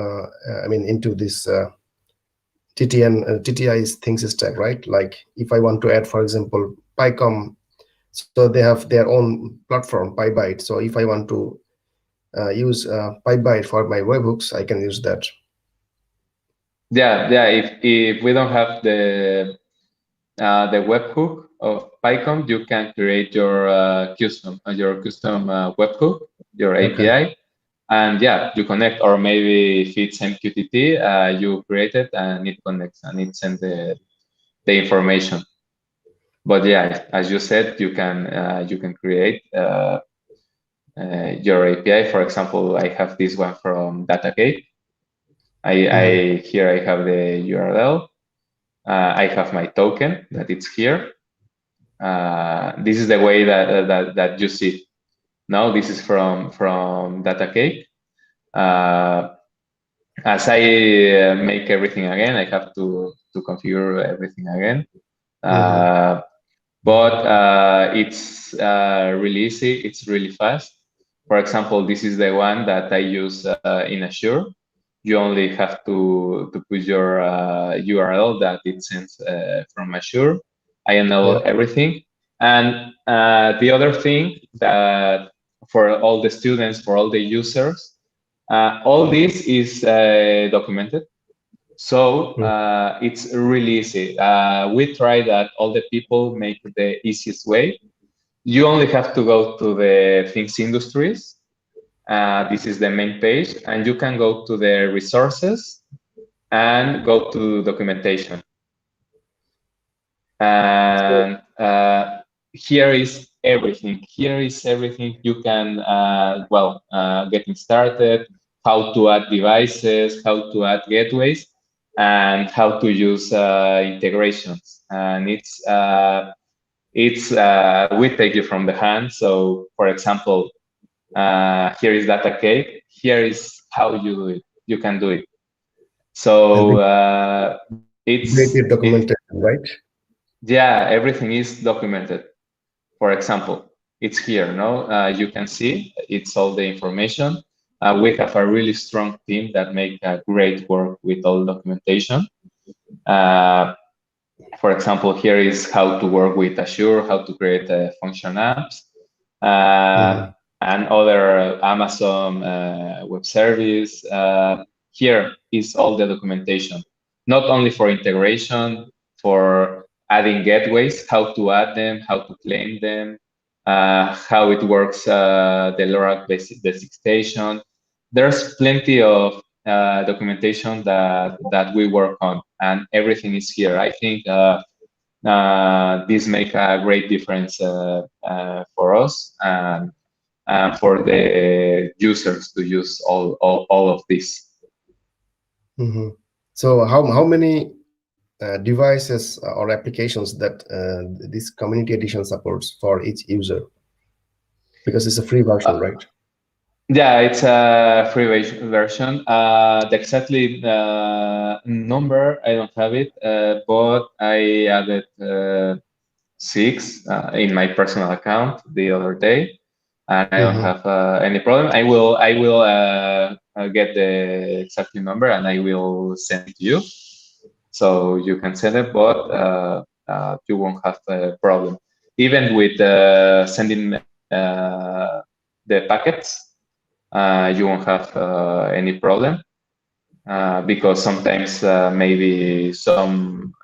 into this TTI's things stack, right? Like if I want to add, for example, PyCom, so they have their own platform, PyBite. So if I want to use PyBite for my webhooks, I can use that. Yeah. If we don't have the webhook of PyCom, you can create your custom webhook, your API, and yeah, you connect. Or maybe if it's MQTT, you create it and it connects and it sends the information. But yeah, as you said, you can create your API. For example, I have this one from DataCake. Here I have the URL. I have my token that it's here. This is the way that you see. Now this is from DataCake. As I make everything again, I have to configure everything again. But it's really easy. It's really fast. For example, this is the one that I use in Azure. You only have to put your URL that it sends from Azure. I enable everything. And the other thing that for all the students, for all the users, all this is documented. So it's really easy. We try that all the people make the easiest way. You only have to go to the Things Industries. This is the main page, and you can go to the resources and go to documentation. And here is everything. Here is everything you can, getting started, how to add devices, how to add gateways, and how to use integrations. And we take you from the hand. So, for example, here is data cake. Here is how you do it. You can do it. So it's documented, right? Yeah, everything is documented. For example, it's here. No, you can see it's all the information. We have a really strong team that make great work with all documentation. For example, here is how to work with Azure, how to create function apps, and other Amazon web service. Here is all the documentation, not only for integration, for adding gateways, how to add them, how to claim them, how it works, the LoRaWAN basic station. There's plenty of documentation that we work on, and everything is here. I think this make a great difference for us and for the users to use all of this. So how many devices or applications that this community edition supports for each user? Because it's a free version, right? Yeah, it's a free version. The exactly number, I don't have it, but I added 6 in my personal account the other day, and I don't have any problem. I will get the exact number and I will send it to you, so you can send it, but you won't have a problem. Even with sending the packets, you won't have any problem. Because sometimes maybe some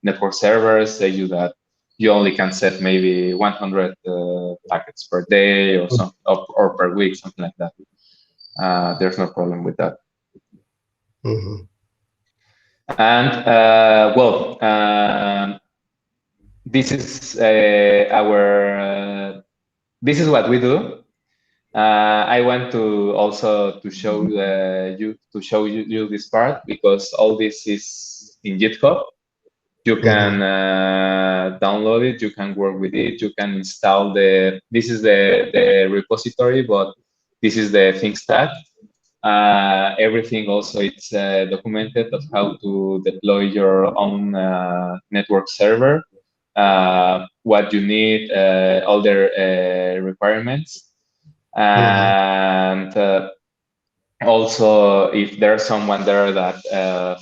network servers say you that you only can set maybe 100 packets per day or or per week, something like that. There's no problem with that. And this is this is what we do. I want to also to show you this part, because all this is in GitHub. You can download it. You can work with it. You can install this is the repository, but this is the thing stack. Everything also it's documented of how to deploy your own network server, what you need, all the requirements. And also, if there's someone there that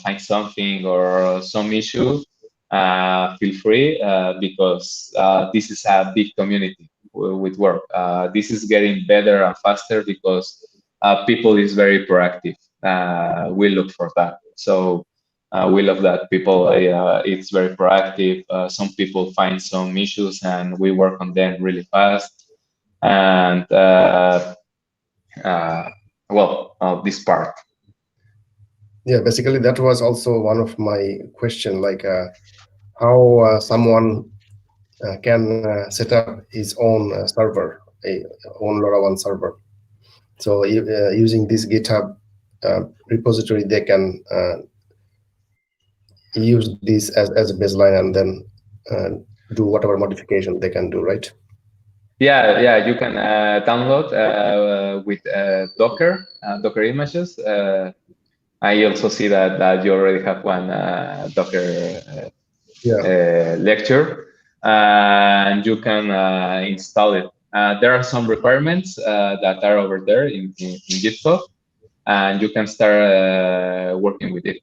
finds something or some issue, feel free, because this is a big community with work. This is getting better and faster because people is very proactive. We look for that. So we love that people, it's very proactive. Some people find some issues and we work on them really fast. And this part. Yeah, basically that was also one of my question, like how someone can set up his own server, own LoRaWAN server. So using this GitHub repository, they can use this as a baseline and then do whatever modification they can do, right? Yeah, you can download with Docker images. I also see that you already have one Docker lecture, and you can install it There are some requirements that are over there in GitHub, and you can start working with it.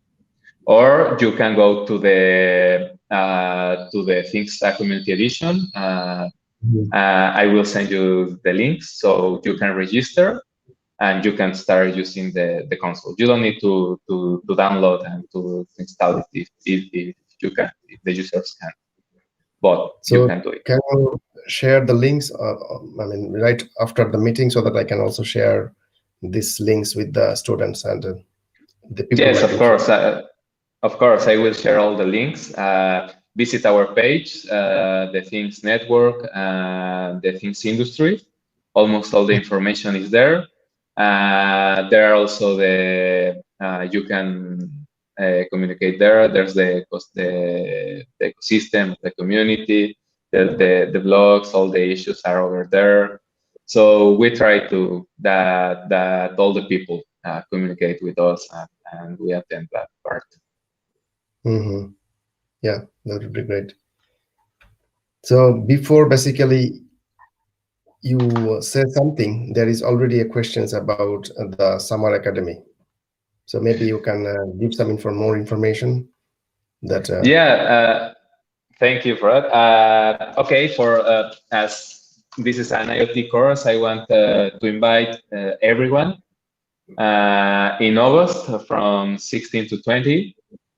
Or you can go to the ThinkStack Community Edition. I will send you the links so you can register and you can start using the console. You don't need to download and to install it if you can, if the users can, but you can do it. Can you share the links? I mean, right after the meeting, so that I can also share these links with the students and the people. Yes, of course. Of course, I will share all the links. Visit our page, the Things Network, the Things Industry. Almost all the information is there. There are also you can communicate there. There's the ecosystem, the community, the blogs, all the issues are over there. So we try to that all the people communicate with us and we attend that part. Yeah, that would be great. So before basically you said something, there is already a questions about the Summer Academy. So maybe you can give some more information that. Thank you for that. Okay, as this is an IoT course, I want to invite everyone. In August, from 16 to 20,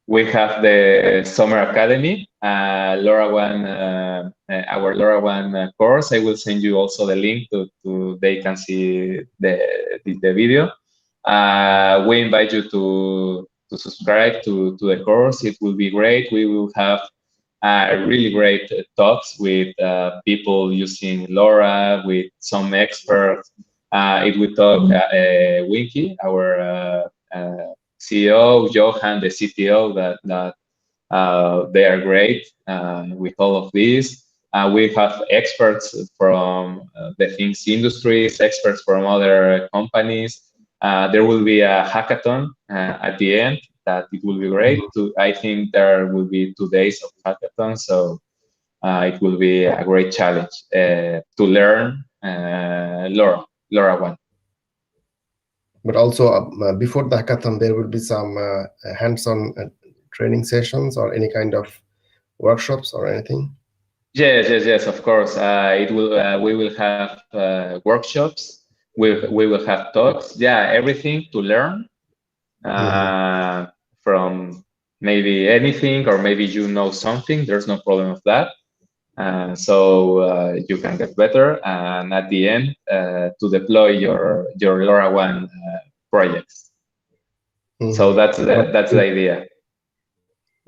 we have the Summer Academy, LoRaWAN, our LoRaWAN course. I will send you also the link to they can see the video. We invite you to subscribe to the course. It will be great. We will have really great talks with people using LoRa, with some experts. It will talk Winky, our CEO, Johan, the CTO, that they are great with all of this. We have experts from the things industries, experts from other companies. There will be a hackathon at the end that it will be great. I think there will be 2 days of hackathon, so it will be a great challenge to learn LoRaWAN. But also before the hackathon, there will be some hands-on training sessions or any kind of workshops or anything. Yes, of course. It will. We will have workshops. We will have talks. Yeah, everything to learn from maybe anything, or maybe you know something. There's no problem with that. So you can get better, and at the end, to deploy your LoRaWAN projects. So that's the idea.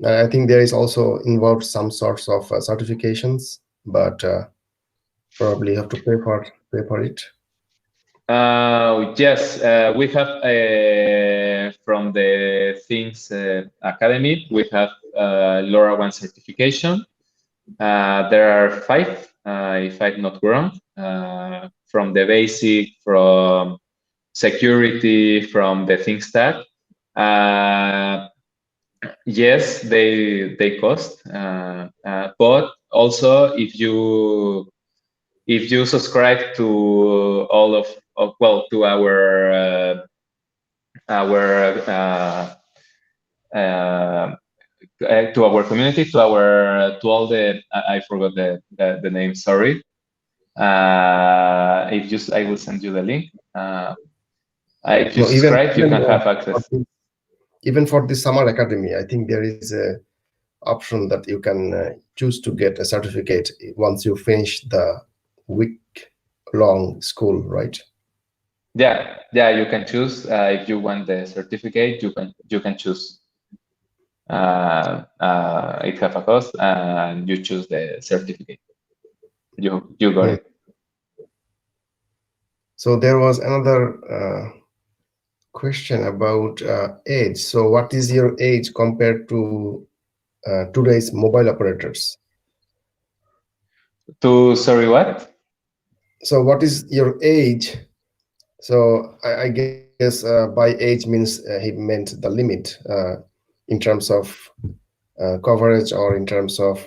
I think there is also involved some sorts of certifications, but probably you have to pay for it. Yes, we have from the Things Academy, we have LoRaWAN certification. There are 5, if I'm not wrong, from the basic, from security, from the ThinkStack. Yes, they cost, but also if you subscribe to all of to our community, to all the I forgot the name. Sorry. I will send you the link. If you subscribe, you can have access. Even for the Summer Academy, I think there is a option that you can choose to get a certificate once you finish the week-long school, right? Yeah, you can choose if you want the certificate. You can choose. It have a cost, and you choose the certificate. You got it. So there was another question about age. So what is your age compared to today's mobile operators? Sorry, what? So what is your age? So I guess by age means he meant the limit in terms of coverage, or in terms of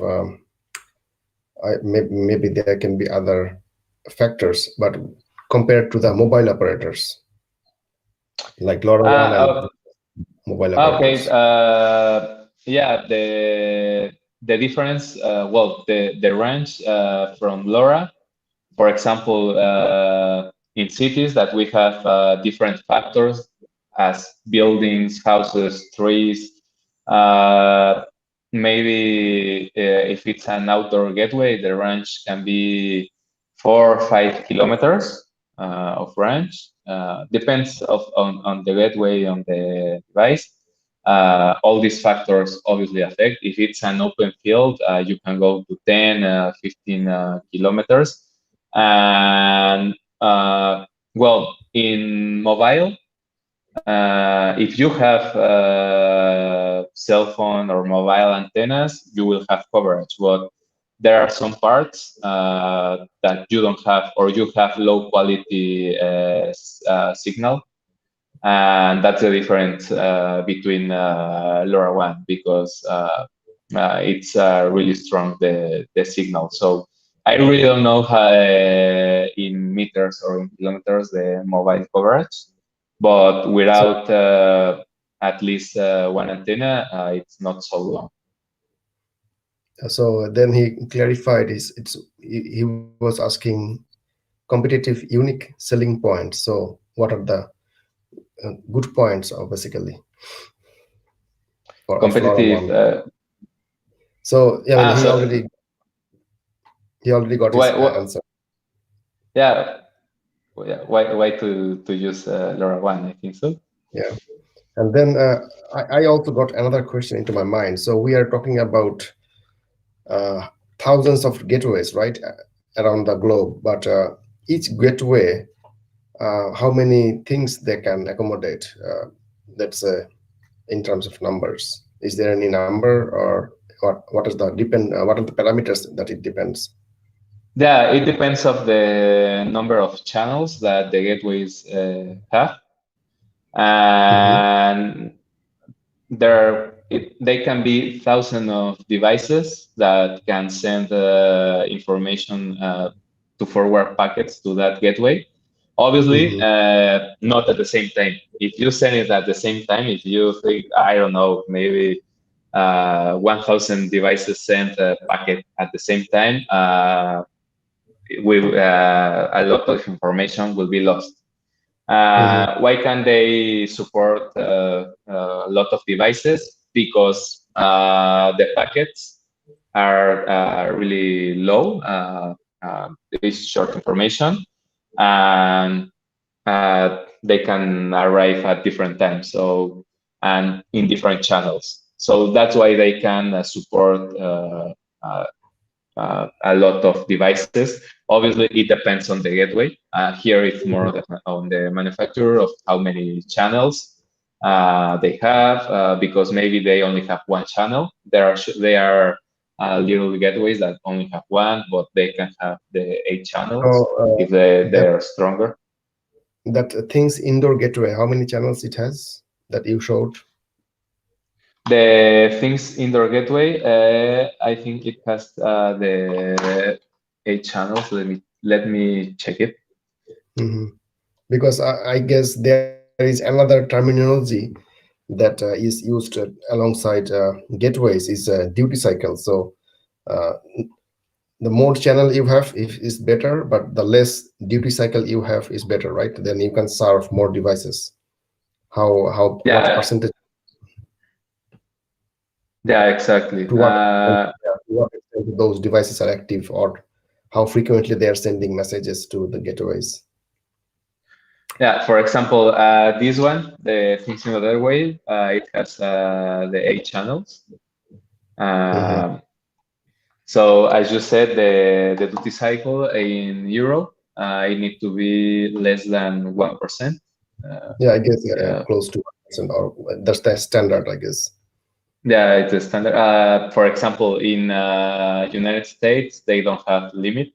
maybe there can be other factors, but compared to the mobile operators, like LoRaWAN and mobile operators. Okay. Yeah, the difference. Well, the range from LoRa, for example, in cities that we have different factors as buildings, houses, trees. Maybe if it's an outdoor gateway, the range can be 4 or 5 kilometers of range. Depends on the gateway on the device. All these factors obviously affect. If it's an open field, you can go to 10, 15 kilometers. And well, in mobile, if you have cell phone or mobile antennas, you will have coverage. But there are some parts that you don't have, or you have low quality signal. And that's the difference between LoRaWAN, because it's really strong, the signal. So I really don't know how, in meters or in kilometers, the mobile coverage, but without at least one antenna, it's not so long. So then he clarified he was asking competitive unique selling points. So what are the good points of basically of Competitive. LoRaWAN? So yeah, I mean, So he already got his why, answer. yeah, why to use LoRaWAN? I think so. Yeah, and then I also got another question into my mind. So we are talking about thousands of gateways, right, around the globe, but each gateway, how many things they can accommodate? Let's say in terms of numbers. Is there any number, or what is the depend? What are the parameters that it depends? Yeah, it depends of the number of channels that the gateways have, and they can be thousands of devices that can send information to forward packets to that gateway. Obviously, not at the same time. If you send it at the same time, if you think, I don't know, maybe 1,000 devices send a packet at the same time, with a lot of information will be lost. Why can they support a lot of devices? Because the packets are really low. There is short information, and they can arrive at different times. So, and in different channels. So that's why they can support a lot of devices. Obviously, it depends on the gateway. Here, it's more on the manufacturer of how many channels they have, because maybe they only have one channel. They are little gateways that only have one, but they can have the 8 channels if they're stronger. That things indoor gateway, how many channels it has that you showed? The things indoor gateway, I think it has the 8 channels. Let me check it. Because I guess there is another terminology that is used alongside gateways is duty cycle. So the more channel you have is better, but the less duty cycle you have is better, right? Then you can serve more devices. What percentage? Yeah, exactly. To what extent those devices are active, or how frequently they are sending messages to the gateways? Yeah, for example, this one, the Things in the Gateway, it has the 8 channels. So as you said, the duty cycle in Europe, it need to be less than 1%. Yeah, I guess close to 1%, or that's the standard, I guess. Yeah, it's a standard. For example, in United States, they don't have limit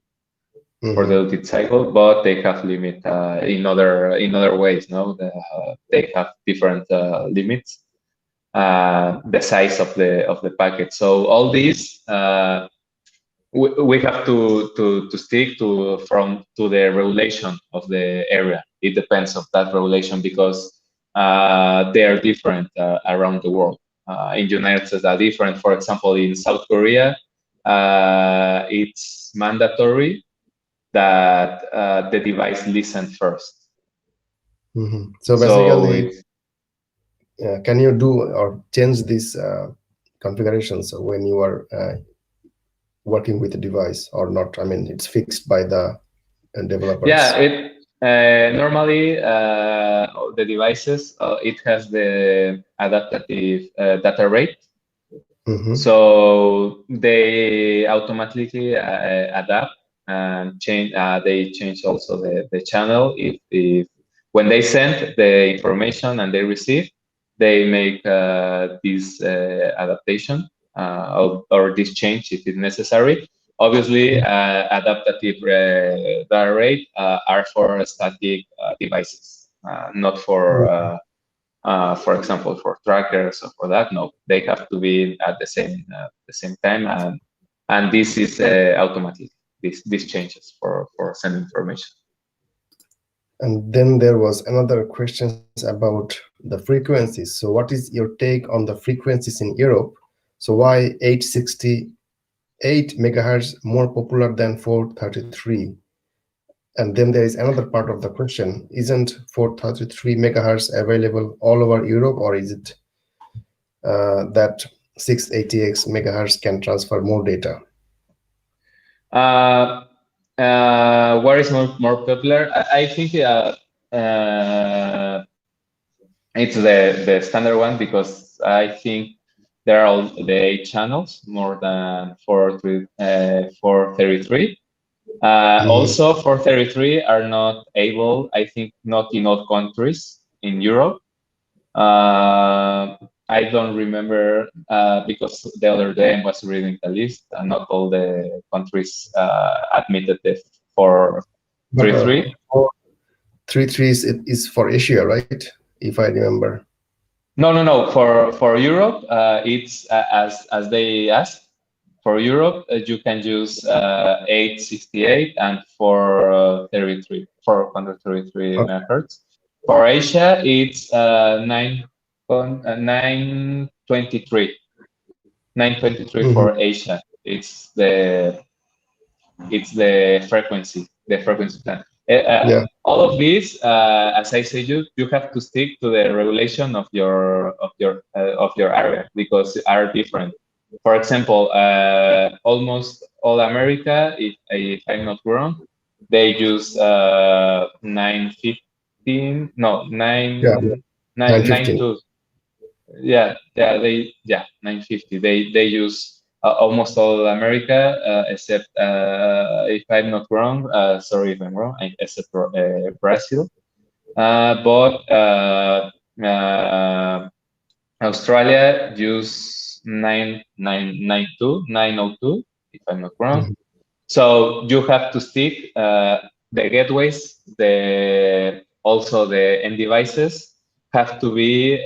for the duty cycle, but they have limit in other ways. No, they have different limits. The size of the packet. So all these we have to stick to the regulation of the area. It depends of that regulation because they are different around the world. In the United States, are different. For example, in South Korea, it's mandatory that the device listen first. So So basically, can you do or change these configurations when you are working with the device or not? I mean, it's fixed by the developers. yeah, it normally the devices it has the adaptive data rate. So they automatically adapt and change. They change also the channel if when they send the information and they receive, they make this adaptation or this change if it's necessary. Obviously, adaptive data rate are for static devices, not for example, for trackers or for that. No, they have to be at the same time, and this is automatic. This changes for sending information. And then there was another questions about the frequencies. So what is your take on the frequencies in Europe? So why 868 megahertz more popular than 433? And then there is another part of the question. Isn't 433 megahertz available all over Europe, or is it that 680x megahertz can transfer more data? What is more popular? I think it's the standard one because I think there are all the 8 channels more than 433. Also, 433 are not able, I think, not in all countries in Europe. I don't remember because the other day I was reading the list and not all the countries admitted the 433. 433 is for Asia, right? If I remember. No. For Europe, it's as they asked. For Europe, you can use 868 and 433 megahertz. For Asia, it's 923 for Asia. It's the frequency plan. All of these, as I say, you have to stick to the regulation of your area because they are different. For example, almost all America, if I'm not wrong, they use 915. No, 992. Yeah, 950. They use almost all America except if I'm not wrong. Sorry if I'm wrong. Except Brazil, but Australia use 902 if I'm not wrong. So you have to stick the gateways, also the end devices have to be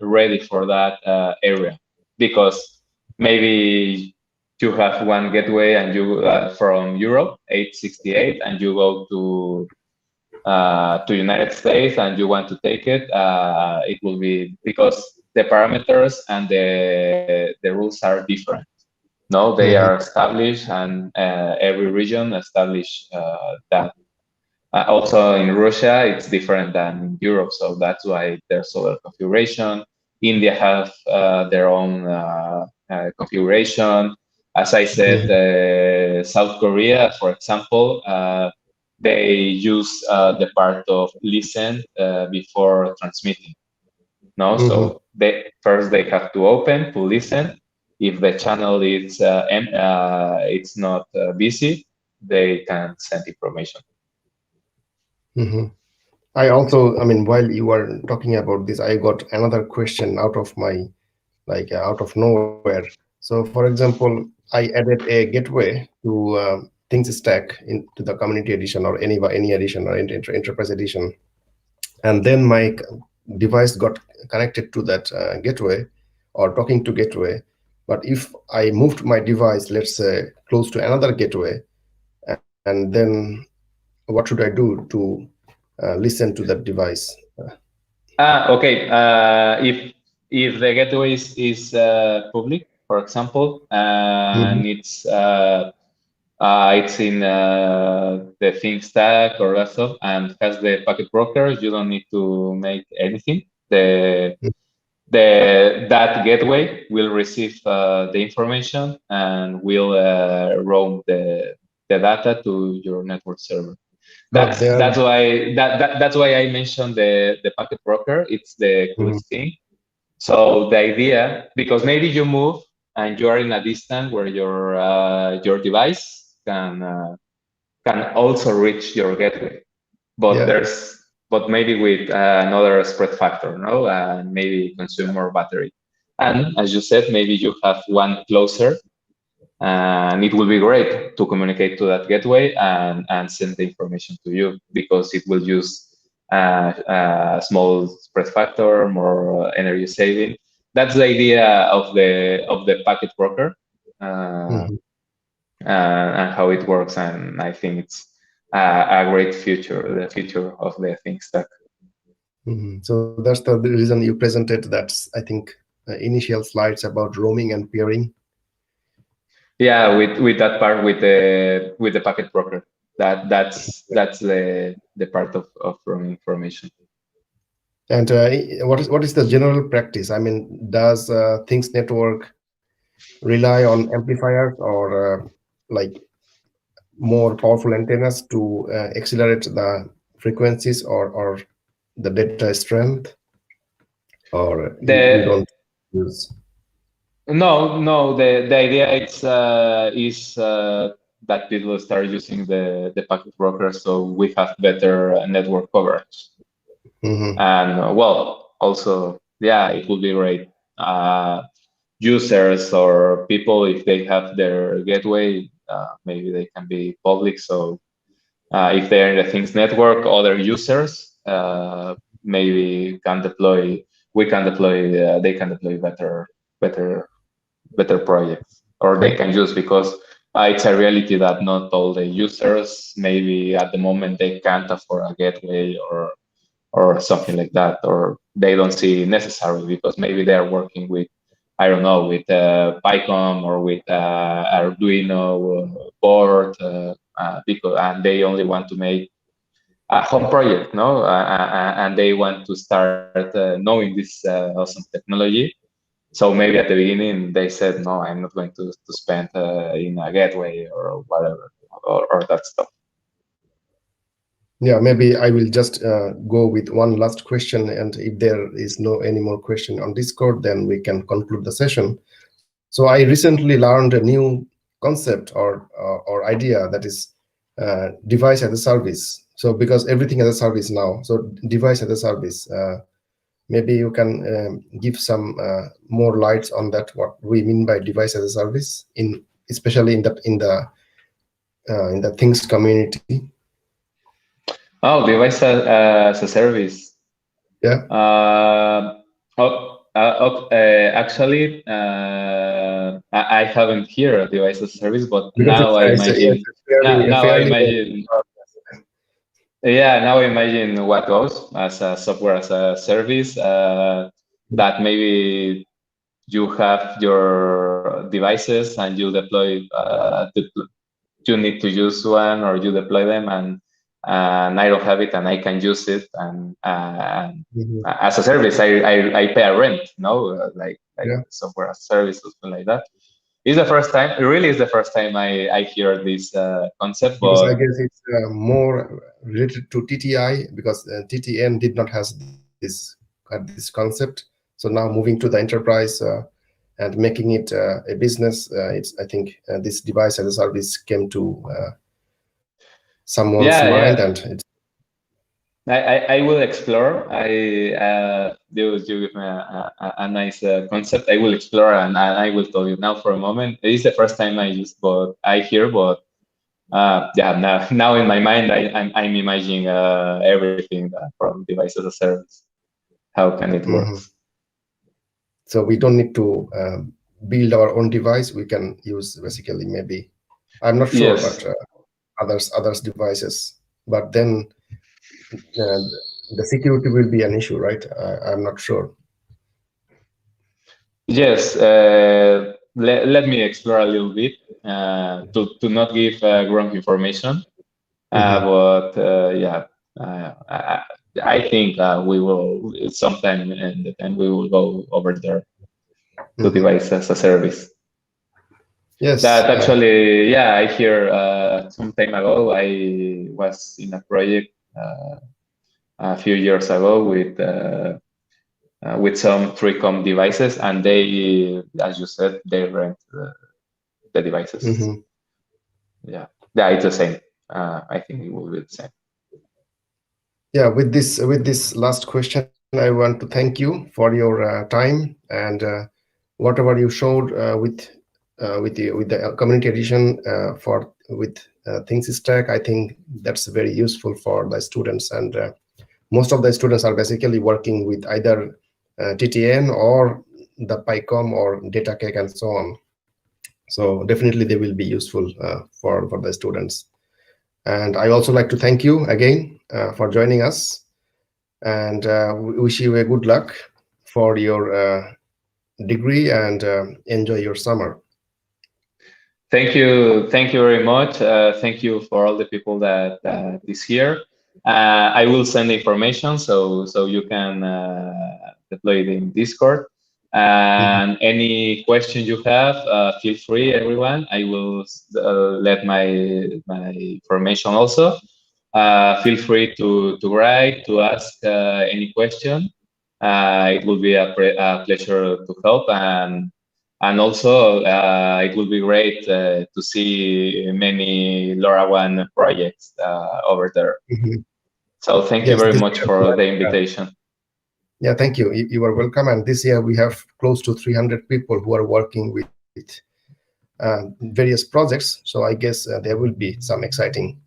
ready for that area because maybe you have one gateway and you from Europe 868 and you go to United States and you want to take it, it will be because the parameters and the rules are different. No, they are established and every region established that. Also in Russia, it's different than in Europe, so that's why there's other configuration. India have their own configuration. As I said, South Korea, for example, they use the part of listen before transmitting. No, so they have to open to listen. If the channel is it's not busy, they can send information. I also, I mean, while you were talking about this, I got another question out of my, out of nowhere. So, for example, I added a gateway to Things Stack into the Community Edition or any edition or Enterprise Edition, and then my device got connected to that gateway or talking to gateway, But if I moved my device, let's say, close to another gateway, and then what should I do to listen to that device? Okay. If the gateway is public, for example, and Mhm. it's in the thing stack or that stuff, and has the packet broker, you don't need to make anything. That gateway will receive the information and will roam the data to your network server. But there, That's why I mentioned the packet broker. It's the mhm, coolest thing. So the idea, because maybe you move and you are in a distance where your device can also reach your gateway, but yeah, maybe with another spread factor, no, and maybe consume more battery. And as you said, maybe you have one closer, and it will be great to communicate to that gateway and send the information to you because it will use a small spread factor, more energy saving. That's the idea of the packet broker. Uh, mhm, and how it works. And I think it's a great future, the future of the thing stack. mhm. So that's the reason you presented that, I think, initial slides about roaming and peering. Yeah, with that part with the packet broker. That's the part of roaming information. And what is the general practice? I mean, does Things Network rely on amplifiers or like more powerful antennas to accelerate the frequencies or the data strength, or you The don't use? No, the idea is that people start using the packet broker, so we have better network coverage. Hmm. And well, also, yeah, it would be great. Users or people, if they have their gateway, maybe they can be public. So if they're in the Things network, other users maybe can deploy. We can deploy. They can deploy better, better projects, or they can use because it's a reality that not all the users, maybe at the moment, they can't afford a gateway or something like that, or they don't see necessary because maybe they are working with, I don't know, with PyCom or with Arduino board, because and they only want to make a home project, no, and they want to start knowing this awesome technology. So maybe at the beginning they said, no, I'm not going to spend in a gateway or whatever, or that stuff. Yeah, maybe I will just go with one last question, and if there is no any more question on Discord, then we can conclude the session. So I recently learned a new concept or idea, that is device as a service. So because everything as a service now, so device as a service. Maybe you can give some more lights on that. What we mean by device as a service, in especially in the things community. Oh, device as a service. Yeah, Actually, I haven't heard a device as a service, but because now I it's imagine. a fairly Now I fairly imagine. Yeah, now I imagine what goes as a software as a service. That maybe you have your devices and you deploy. You need to use one or you deploy them, and I don't have it and I can use it, and Mhm. as a service, I pay a rent, no, like Yeah, software as a service or something like that. It's the first time. It really is the first time I hear this concept, because I but guess it's more related to TTI, because TTN did not have this concept. So now moving to the enterprise and making it a business, it's, I think, this device as a service came to someone's yeah, mind, yeah. and it's. I will explore. You give me a nice concept. I will explore, and I will tell you now. For a moment, it is the first time I use, but I hear, but yeah, now in my mind, I'm imagining everything from device as a service. How can it Mhm. works? So we don't need to build our own device, we can use basically maybe, I'm not sure, Yes. but others devices. But then the security will be an issue, right? I'm not sure. Yes, let me explore a little bit to not give wrong information. But yeah, I think we will sometime and we will go over there to device as a service. Yes. That actually, yeah, I hear some time ago I was in a project a few years ago with some 3Com devices, and they, as you said, they rent the devices. Yeah, it's the same. I think it will be the same. Yeah, with this last question, I want to thank you for your time and whatever you showed with the community edition for with things stack. I think that's very useful for the students, and most of the students are basically working with either TTN or the PyCom or DataCake and so on. So definitely they will be useful for the students. And I also like to thank you again for joining us, and we wish you a good luck for your degree, and enjoy your summer. Thank you very much. Thank you for all the people that is here. I will send information so you can deploy it in Discord. And any question you have, feel free, everyone. I will let my information also. Feel free to write, to ask any question. It will be a pleasure to help, and also it will be great to see many LoRaWAN projects over there. So thank you Yes, very this much year for the invitation. yeah, thank you. You are welcome. And this year we have close to 300 people who are working with various projects. So I guess there will be some exciting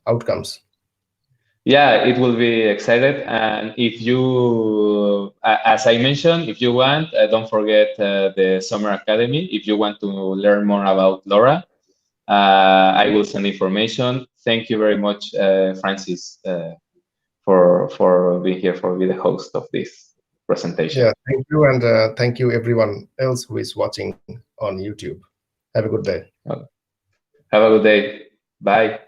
outcomes. Yeah, it will be excited. And if you, as I mentioned, if you want, don't forget the Summer Academy. If you want to learn more about LoRa, I will send information. Thank you very much, Francis, for being here, for being the host of this presentation. Yeah, thank you. And thank you everyone else who is watching on YouTube. Have a good day. Have a good day. Bye.